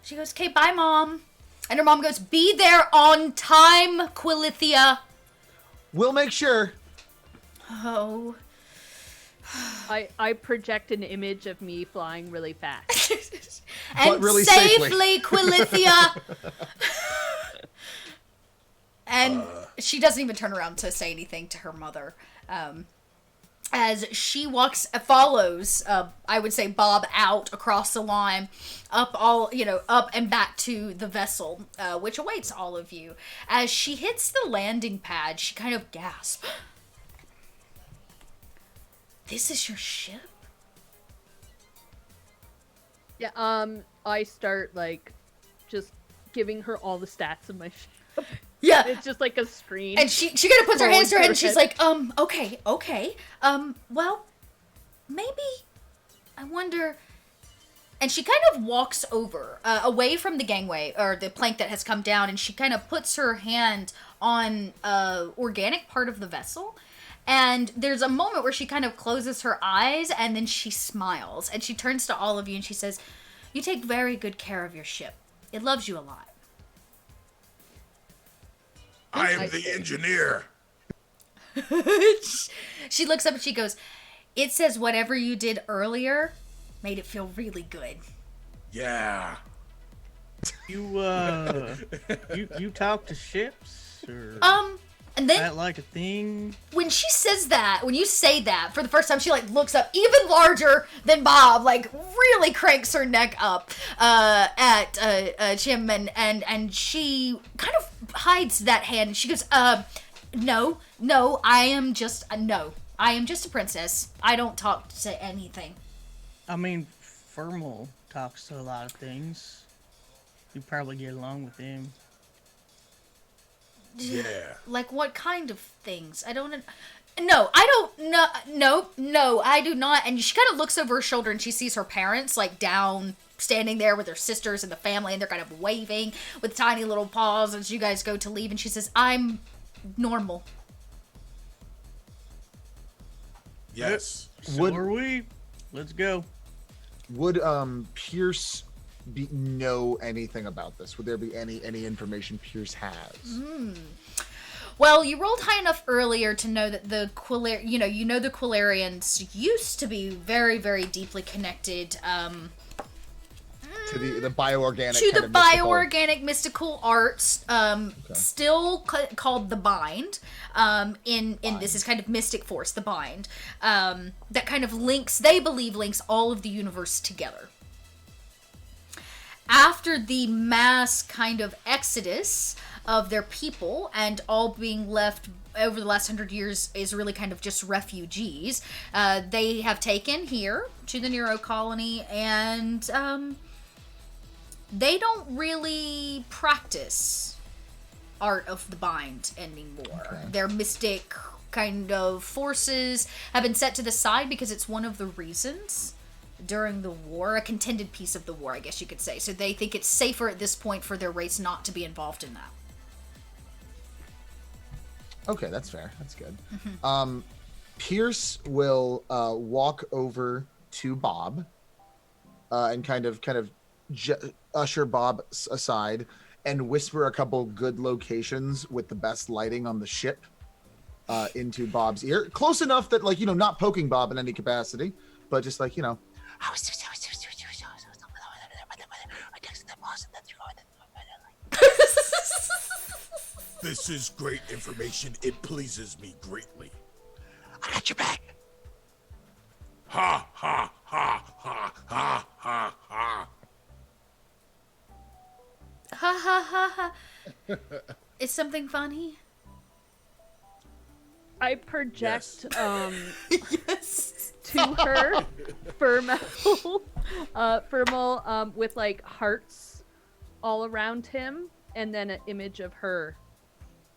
[SPEAKER 2] She goes, okay, bye, Mom. And her mom goes, be there on time, Quilithia.
[SPEAKER 5] We'll make sure.
[SPEAKER 2] Oh.
[SPEAKER 3] I project an image of me flying really fast.
[SPEAKER 2] And
[SPEAKER 5] but really
[SPEAKER 2] safely, Quilithia. And she doesn't even turn around to say anything to her mother. As she follows, I would say Bob out across the line, up and back to the vessel, which awaits all of you. As she hits the landing pad, she kind of gasps. This is your ship?
[SPEAKER 3] Yeah, I start, just giving her all the stats of my ship.
[SPEAKER 2] Yeah.
[SPEAKER 3] It's just like a screen.
[SPEAKER 2] And she kind of puts her hands to her head and she's like, okay. Well, maybe, I wonder. And she kind of walks over, away from the gangway, or the plank that has come down, and she kind of puts her hand on organic part of the vessel. And there's a moment where she kind of closes her eyes, and then she smiles. And she turns to all of you and she says, you take very good care of your ship. It loves you a lot.
[SPEAKER 6] I am the engineer.
[SPEAKER 2] She looks up and she goes, it says whatever you did earlier made it feel really good.
[SPEAKER 6] Yeah.
[SPEAKER 7] You talk to ships? Or
[SPEAKER 2] and then
[SPEAKER 7] that like a thing?
[SPEAKER 2] when you say that for the first time, she looks up even larger than Bob, really cranks her neck up at Jim, and she kind of hides that hand. She goes, no, I am just a princess. I don't talk to anything.
[SPEAKER 7] I mean, Fermal talks to a lot of things. You probably get along with him.
[SPEAKER 6] Yeah.
[SPEAKER 2] Like what kind of things? I don't. No, I don't. No, I do not. And she kind of looks over her shoulder and she sees her parents down, standing there with their sisters and the family, and they're kind of waving with tiny little paws as you guys go to leave. And she says, "I'm normal."
[SPEAKER 6] Yes.
[SPEAKER 7] So are we. Let's go.
[SPEAKER 5] Would Pierce know anything about this? Would there be any information Pierce has?
[SPEAKER 2] Well, you rolled high enough earlier to know that the the Quilarians used to be very, very deeply connected.
[SPEAKER 5] to the bioorganic
[SPEAKER 2] to
[SPEAKER 5] kind
[SPEAKER 2] the
[SPEAKER 5] of mystical-
[SPEAKER 2] bioorganic mystical arts, still called the Bind. In this is kind of mystic force, the Bind, that kind of they believe links all of the universe together. After the mass kind of exodus of their people and all being left over the last 100 years is really kind of just refugees, they have taken here to the Nero colony, and they don't really practice art of the Bind anymore.
[SPEAKER 5] Okay.
[SPEAKER 2] Their mystic kind of forces have been set to the side because it's one of the reasons during the war, a contended piece of the war, I guess you could say. So they think it's safer at this point for their race not to be involved in that.
[SPEAKER 5] Okay, that's fair. That's good.
[SPEAKER 2] Mm-hmm.
[SPEAKER 5] Pierce will walk over to Bob and kind of usher Bob aside and whisper a couple good locations with the best lighting on the ship into Bob's ear, close enough that, like, not poking Bob in any capacity, but just like,
[SPEAKER 6] This is great information. It pleases me greatly.
[SPEAKER 5] I got your back.
[SPEAKER 6] Ha ha ha ha ha ha ha.
[SPEAKER 2] Ha ha ha ha. Is something funny?
[SPEAKER 3] I project
[SPEAKER 2] Yes.
[SPEAKER 3] to her Firmal with like hearts all around him, and then an image of her.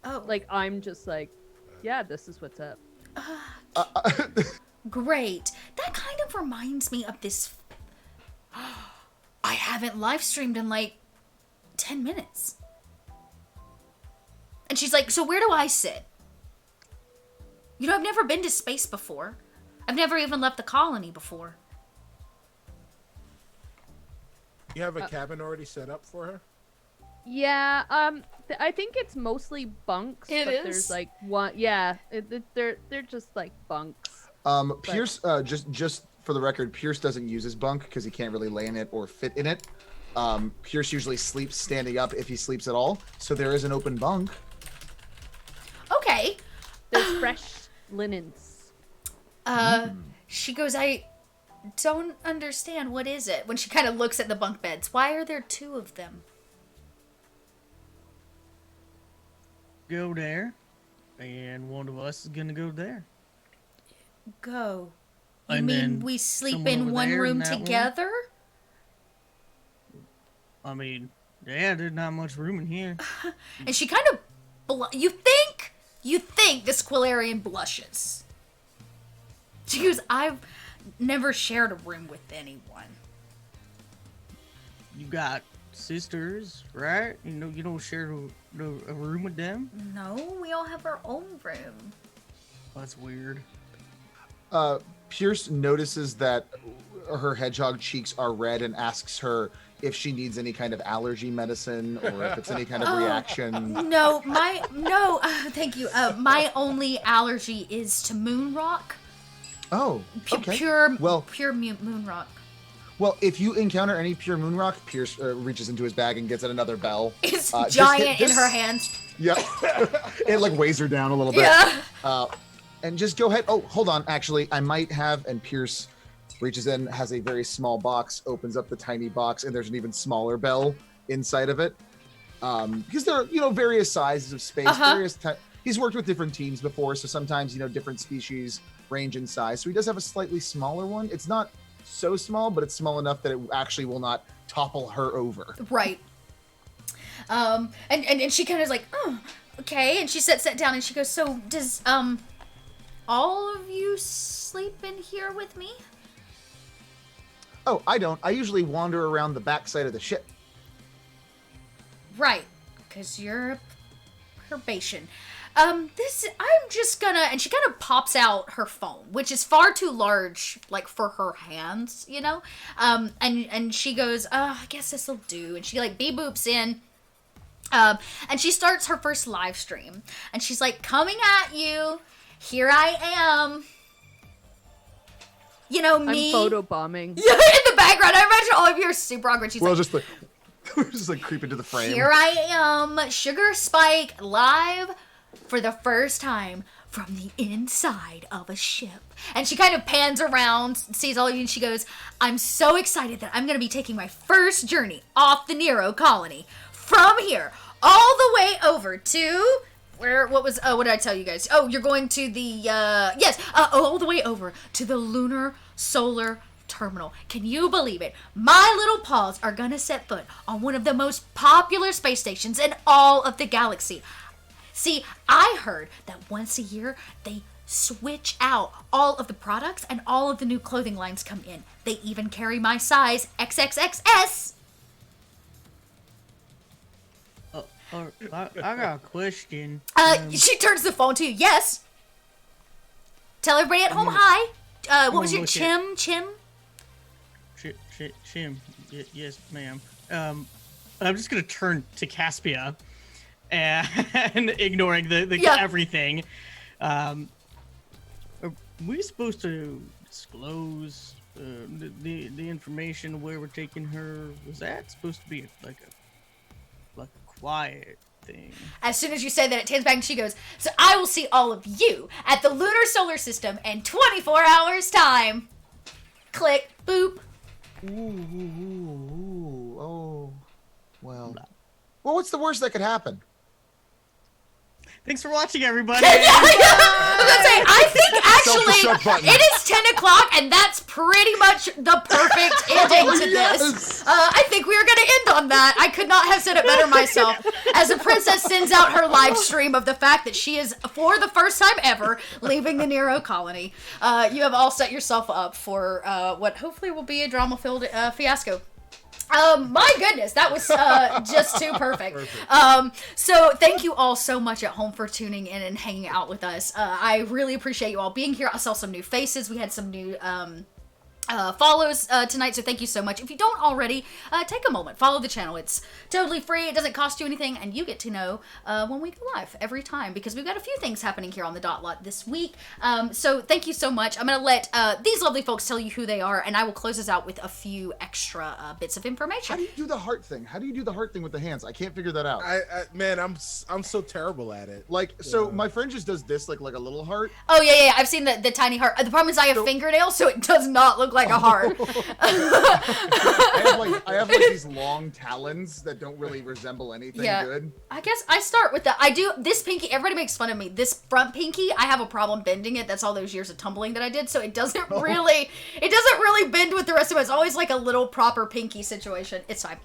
[SPEAKER 2] Oh,
[SPEAKER 3] Like I'm just like, yeah, this is what's up.
[SPEAKER 2] great. That kind of reminds me of this. I haven't live streamed in like 10 minutes. And she's like, so where do I sit? I've never been to space before. I've never even left the colony before.
[SPEAKER 4] You have a cabin already set up for her?
[SPEAKER 3] Yeah, I think it's mostly bunks.
[SPEAKER 2] It
[SPEAKER 3] but
[SPEAKER 2] is?
[SPEAKER 3] There's like one. Yeah, they're just like bunks.
[SPEAKER 5] Pierce, just for the record, Pierce doesn't use his bunk because he can't really lay in it or fit in it. Pierce usually sleeps standing up if he sleeps at all, so there is an open bunk.
[SPEAKER 2] Okay.
[SPEAKER 3] There's fresh linens.
[SPEAKER 2] She goes, I don't understand. What is it? When she kind of looks at the bunk beds. Why are there two of them?
[SPEAKER 7] Go there, and one of us is gonna go there.
[SPEAKER 2] Go. You
[SPEAKER 7] And
[SPEAKER 2] mean
[SPEAKER 7] then
[SPEAKER 2] we sleep
[SPEAKER 7] someone
[SPEAKER 2] in
[SPEAKER 7] over
[SPEAKER 2] one
[SPEAKER 7] there
[SPEAKER 2] room
[SPEAKER 7] and that one?
[SPEAKER 2] together?
[SPEAKER 7] I mean, yeah, there's not much room in here.
[SPEAKER 2] And she kind of you think this Quillarian blushes. She goes, I've never shared a room with anyone.
[SPEAKER 7] You got sisters, right? You don't share a room with them.
[SPEAKER 2] No, we all have our own room.
[SPEAKER 7] That's weird.
[SPEAKER 5] Pierce notices that her hedgehog cheeks are red and asks her if she needs any kind of allergy medicine or if it's any kind of reaction.
[SPEAKER 2] No, thank you. My only allergy is to moon rock.
[SPEAKER 5] Oh, okay.
[SPEAKER 2] Pure moon rock.
[SPEAKER 5] Well, if you encounter any pure moon rock, Pierce reaches into his bag and gets out another bell.
[SPEAKER 2] It's
[SPEAKER 5] Just
[SPEAKER 2] giant
[SPEAKER 5] hit-
[SPEAKER 2] in her hands.
[SPEAKER 5] Yeah. It like weighs her down a little bit.
[SPEAKER 2] Yeah.
[SPEAKER 5] And just go ahead. Oh, hold on. Actually, I might have. And Pierce reaches in, has a very small box, opens up the tiny box, and there's an even smaller bell inside of it. Because there are, various sizes of space. He's worked with different teams before, so sometimes, different species range in size. So he does have a slightly smaller one. It's not so small, but it's small enough that it actually will not topple her over.
[SPEAKER 2] Right. And she kind of is like, oh, okay. And she sits that down and she goes, so does, all of you sleep in here with me?
[SPEAKER 5] Oh, I don't. I usually wander around the backside of the ship.
[SPEAKER 2] Right. Because you're a probation. I'm just gonna, and she kind of pops out her phone, which is far too large, like, for her hands, and she goes, I guess this'll do, and she, like, beep-boops in, and she starts her first live stream, and she's like, coming at you, here I am, you know,
[SPEAKER 3] I'm
[SPEAKER 2] me.
[SPEAKER 3] photobombing.
[SPEAKER 2] Yeah, in the background. I imagine all of you are super awkward. She's
[SPEAKER 5] We're all
[SPEAKER 2] like,
[SPEAKER 5] just like, we're just like creep into the frame.
[SPEAKER 2] here I am, Sugar Spike, live for the first time from the inside of a ship. And she kind of pans around, sees all of you, and she goes, I'm so excited that I'm going to be taking my first journey off the Nero colony. From here, all the way over to... what did I tell you guys? Oh, you're going to the, all the way over to the Lunisolar Terminal. Can you believe it? My little paws are gonna set foot on one of the most popular space stations in all of the galaxy. See, I heard that once a year, they switch out all of the products and all of the new clothing lines come in. They even carry my size, XXXS.
[SPEAKER 7] I got a question.
[SPEAKER 2] She turns the phone to you. Yes. Tell everybody at home hi. What was your Chim?
[SPEAKER 7] Chim. Yes, ma'am. I'm just gonna turn to Caspia, and ignoring the everything. Are we supposed to disclose the information where we're taking her? Was that supposed to be like a quiet thing?
[SPEAKER 2] As soon as you say that, it turns back and she goes, so I will see all of you at the lunar solar system in 24 hours time. Click, boop.
[SPEAKER 5] Ooh, oh, well. Well, what's the worst that could happen?
[SPEAKER 1] Thanks for watching, everybody.
[SPEAKER 2] I was gonna say, I think
[SPEAKER 5] Self-destruct
[SPEAKER 2] actually
[SPEAKER 5] button.
[SPEAKER 2] it is 10 o'clock and that's pretty much the perfect ending to this. I think we are gonna end on that. I could not have said it better myself. As the princess sends out her live stream of the fact that she is, for the first time ever, leaving the Nero colony. You have all set yourself up for what hopefully will be a drama-filled fiasco. My goodness, that was just too perfect. So thank you all so much at home for tuning in and hanging out with us. I really appreciate you all being here. I saw some new faces. We had some new follows tonight, so thank you so much. If you don't already, take a moment, follow the channel. It's totally free, it doesn't cost you anything, and you get to know when we go live every time, because we've got a few things happening here on the Dot Lot this week. So thank you so much. I'm gonna let these lovely folks tell you who they are, and I will close us out with a few extra bits of information.
[SPEAKER 5] How do you do the heart thing? How do you do the heart thing with the hands? I can't figure that out.
[SPEAKER 4] Man, I'm so terrible at it.
[SPEAKER 5] Like, so my friend just does this like a little heart.
[SPEAKER 2] Oh yeah, I've seen the tiny heart. The problem is I have fingernails, so it does not look like a heart.
[SPEAKER 5] I have like these long talons that don't really resemble anything good.
[SPEAKER 2] I guess I start with I do this pinky. Everybody makes fun of me. This front pinky, I have a problem bending it. That's all those years of tumbling that I did. So it doesn't really bend with the rest of it. It's always like a little proper pinky situation. It's fine.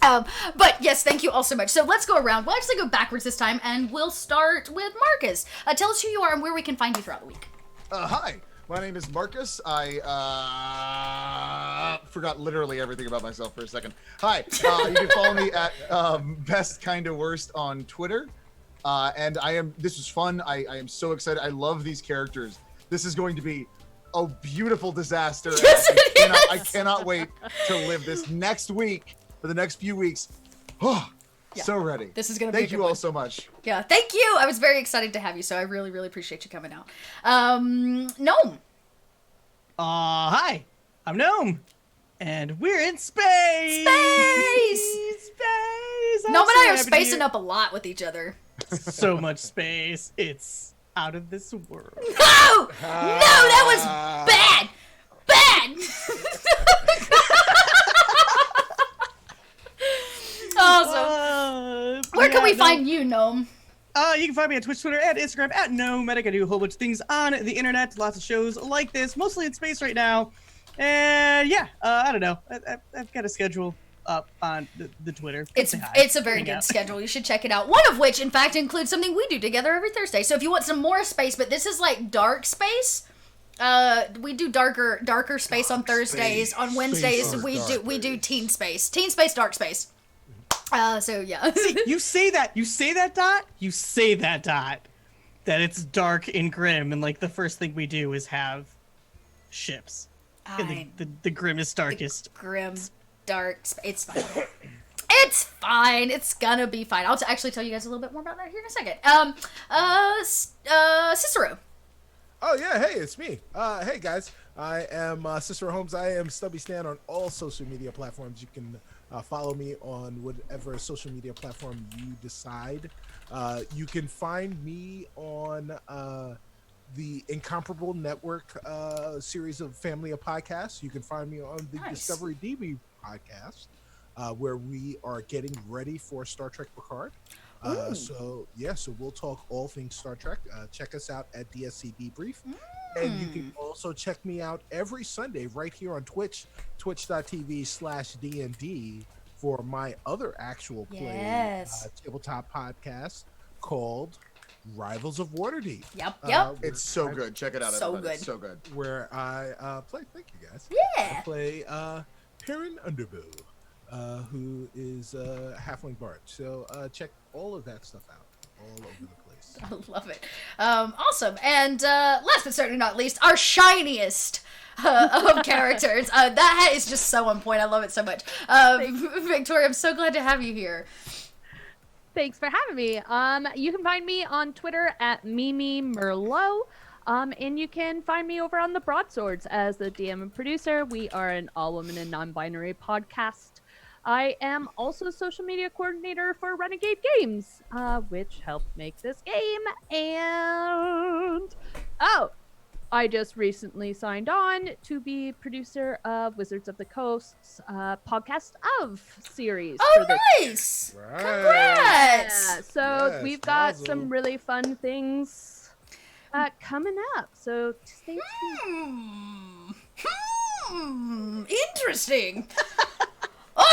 [SPEAKER 2] But yes, thank you all so much. So let's go around. We'll actually go backwards this time, and we'll start with Marcus. Tell us who you are and where we can find you throughout the week.
[SPEAKER 5] Hi, my name is Marcus. I forgot literally everything about myself for a second. Hi, you can follow me at Best Kinda Worst on Twitter. And this was fun. I am so excited. I love these characters. This is going to be a beautiful disaster.
[SPEAKER 2] Yes,
[SPEAKER 5] I cannot wait to live this next week, for the next few weeks. Oh, so ready.
[SPEAKER 2] This is going to be
[SPEAKER 5] Thank you all so much.
[SPEAKER 2] Yeah, thank you. I was very excited to have you, so I really, really appreciate you coming out. Gnome.
[SPEAKER 1] Hi, I'm Gnome, and we're in space!
[SPEAKER 2] Space!
[SPEAKER 1] Space!
[SPEAKER 2] Gnome and I are spacing up a lot with each other.
[SPEAKER 1] So much space. It's out of this world.
[SPEAKER 2] No! No, that was bad! Bad! Awesome. Where can we find you, Gnome?
[SPEAKER 1] You can find me on Twitch, Twitter, and Instagram at NoMedic. I do a whole bunch of things on the internet, lots of shows like this, mostly in space right now. And yeah, I don't know. I've got a schedule up on the Twitter.
[SPEAKER 2] It's a very good schedule. You should check it out. One of which, in fact, includes something we do together every Thursday. So if you want some more space, but this is like dark space. We do darker space on Thursdays. On Wednesdays, we do teen space, dark space. So yeah.
[SPEAKER 1] You say that, Dot. You say that, Dot. That it's dark and grim, and like the first thing we do is have ships. The grimmest, darkest.
[SPEAKER 2] Grim, dark. It's fine. It's fine. It's gonna be fine. I'll actually tell you guys a little bit more about that here in a second. Cicero.
[SPEAKER 4] Oh yeah, hey, it's me. Hey guys, I am Cicero Holmes. I am Stubby Stan on all social media platforms. You can follow me on whatever social media platform you decide. You can find me on the Incomparable Network series of family of podcasts. You can find me on the Discovery DB podcast, where we are getting ready for Star Trek Picard. So we'll talk all things Star Trek. Check us out at DSC Debrief. And you can also check me out every Sunday right here on Twitch, twitch.tv/DND, for my other actual play tabletop podcast called Rivals of Waterdeep.
[SPEAKER 2] Yep.
[SPEAKER 5] It's so good. Check it out,
[SPEAKER 2] So
[SPEAKER 5] everybody.
[SPEAKER 2] good.
[SPEAKER 5] It's so good.
[SPEAKER 4] Where I play, thank you guys.
[SPEAKER 2] Yeah.
[SPEAKER 4] I play Perrin Underbow, who is a halfling bard. So check all of that stuff out all over the place.
[SPEAKER 2] I love it. Awesome. And last but certainly not least, our shiniest of characters. That hat is just so on point. I love it so much. Victoria, I'm so glad to have you here.
[SPEAKER 3] Thanks for having me. You can find me on Twitter at Mimi Merlot. And you can find me over on the Broadswords as the DM and producer. We are an all-woman and non-binary podcast. I am also social media coordinator for Renegade Games, which helped make this game. And I just recently signed on to be producer of Wizards of the Coast's Podcast of series.
[SPEAKER 2] Oh, nice!
[SPEAKER 4] Right.
[SPEAKER 2] Congrats!
[SPEAKER 3] Yeah, so
[SPEAKER 4] Yes,
[SPEAKER 3] we've got
[SPEAKER 4] mazel.
[SPEAKER 3] some really fun things coming up. So stay tuned.
[SPEAKER 2] Interesting.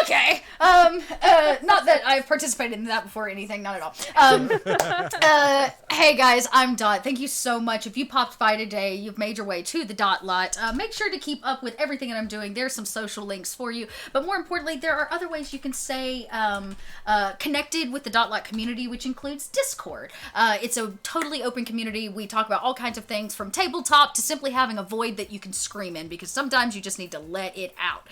[SPEAKER 2] Okay. Not that I've participated in that before or anything, not at all. Hey guys, I'm Dot. Thank you so much. If you popped by today, you've made your way to the Dot Lot. Make sure to keep up with everything that I'm doing. There's some social links for you. But more importantly, there are other ways you can stay connected with the Dot Lot community, which includes Discord. It's a totally open community. We talk about all kinds of things from tabletop to simply having a void that you can scream in, because sometimes you just need to let it out.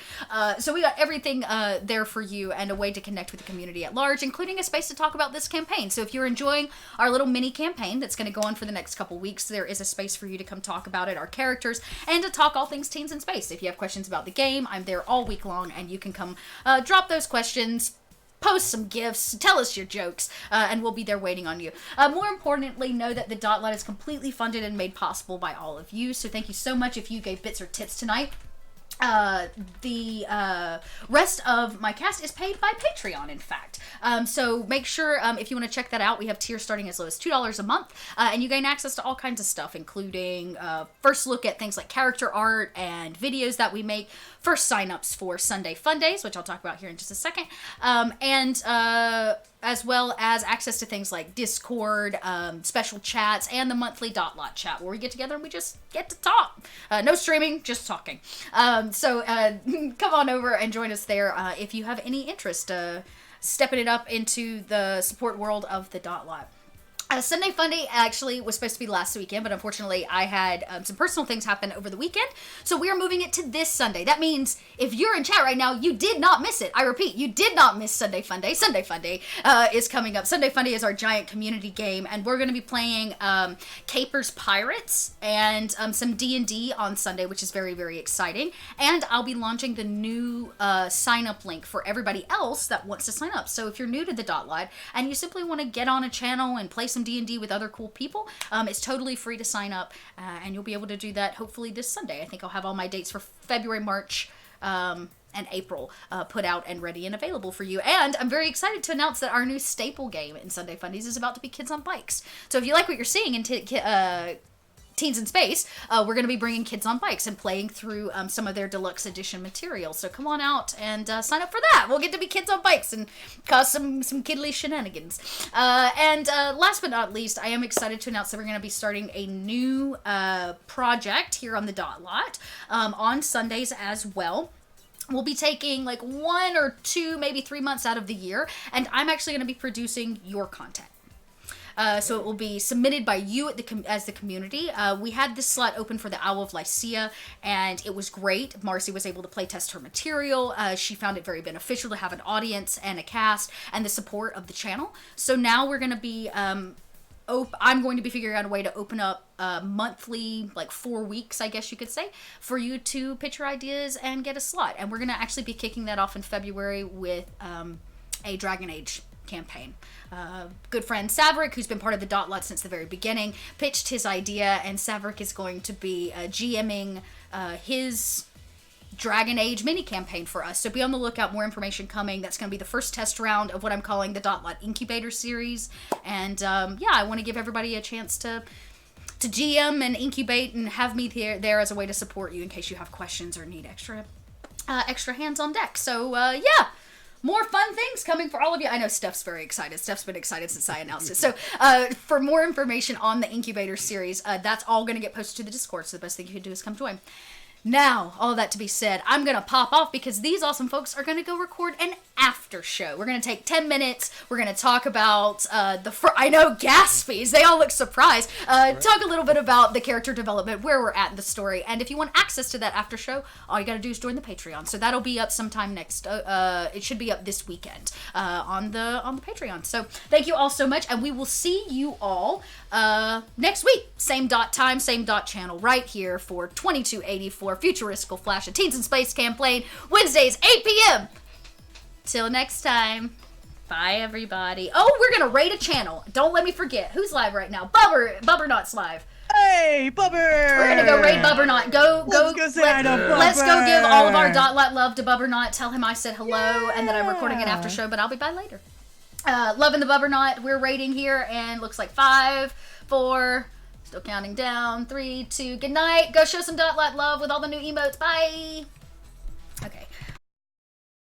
[SPEAKER 2] So we got everything there for you, and a way to connect with the community at large, including a space to talk about this campaign. So if you're enjoying our little mini campaign that's going to go on for the next couple weeks, there is a space for you to come talk about it, our characters, and to talk all things teens in space. If you have questions about the game, I'm there all week long, and you can come drop those questions, post some gifts, tell us your jokes, and we'll be there waiting on you. More importantly, know that the Dot Lot is completely funded and made possible by all of you, so thank you so much if you gave bits or tips tonight. The rest of my cast is paid by Patreon, in fact. So make sure, if you want to check that out, we have tiers starting as low as $2 a month, and you gain access to all kinds of stuff, including first look at things like character art and videos that we make, first signups for Sunday Fun Days, which I'll talk about here in just a second, and as well as access to things like Discord, special chats, and the monthly Dot Lot chat, where we get together and we just get to talk. No streaming, just talking. So come on over and join us there if you have any interest stepping it up into the support world of the Dot Lot. Sunday Fun Day actually was supposed to be last weekend, but unfortunately I had some personal things happen over the weekend, so we are moving it to this Sunday. That means if you're in chat right now, you did not miss it. I repeat, you did not miss Sunday Fun Day. Sunday Fun Day is coming up. Sunday Fun Day is our giant community game, and we're going to be playing Capers Pirates and some D&D on Sunday, which is very, very exciting. And I'll be launching the new sign-up link for everybody else that wants to sign up. So if you're new to the Dot Lot and you simply want to get on a channel and play some D&D with other cool people, it's totally free to sign up, and you'll be able to do that hopefully this Sunday. I think I'll have all my dates for February, March, and April put out and ready and available for you. And I'm very excited to announce that our new staple game in Sunday Fundies is about to be Kids on Bikes. So if you like what you're seeing in Teens in Space, we're going to be bringing Kids on Bikes and playing through some of their deluxe edition material. So come on out and sign up for that. We'll get to be Kids on Bikes and cause some kiddly shenanigans. And last but not least, I am excited to announce that we're going to be starting a new project here on the Dot Lot on Sundays as well. We'll be taking like 1 or 2, maybe 3 months out of the year, and I'm actually going to be producing your content. So it will be submitted by you as the community. We had this slot open for the Owl of Lycia, and it was great. Marcy was able to play test her material. She found it very beneficial to have an audience and a cast and the support of the channel. So now we're going to be I'm going to be figuring out a way to open up monthly, like 4 weeks, I guess you could say, for you to pitch your ideas and get a slot. And we're going to actually be kicking that off in February with a Dragon Age campaign. Good friend Saverick, who's been part of the Dot Lot since the very beginning, pitched his idea, and Saverick is going to be GMing his Dragon Age mini campaign for us. So be on the lookout, more information coming. That's going to be the first test round of what I'm calling the Dot Lot Incubator series. And I want to give everybody a chance to GM and incubate and have me there as a way to support you in case you have questions or need extra hands on deck. So more fun things coming for all of you. I know Steph's very excited. Steph's been excited since I announced it. So for more information on the Incubator series, that's all going to get posted to the Discord. So the best thing you can do is come join. Now, all that to be said, I'm going to pop off because these awesome folks are going to go record an after show. We're going to take 10 minutes. We're going to talk about I know, gas fees. They all look surprised. Talk a little bit about the character development, where we're at in the story. And if you want access to that after show, all you got to do is join the Patreon. So that'll be up sometime next. It should be up this weekend on the Patreon. So thank you all so much. And we will see you all next week. Same dot time, same dot channel right here for 2284 Futuristical Flash, a Teens in Space campaign, Wednesdays, 8 p.m. Till next time. Bye, everybody. Oh, we're going to raid a channel. Don't let me forget. Who's live right now? Bubbernot's live.
[SPEAKER 7] Hey, Bubber!
[SPEAKER 2] We're going to go raid Bubbernot.
[SPEAKER 7] Let's go say hi to Bubber.
[SPEAKER 2] Let's go give all of our Dot Lot love to Bubbernot. Tell him I said hello and that I'm recording an after show, but I'll be by later. Loving the Bubbernot. We're raiding here, and looks like 5, 4... Still counting down. 3, 2, good night. Go show some Dot Lot love with all the new emotes. Bye.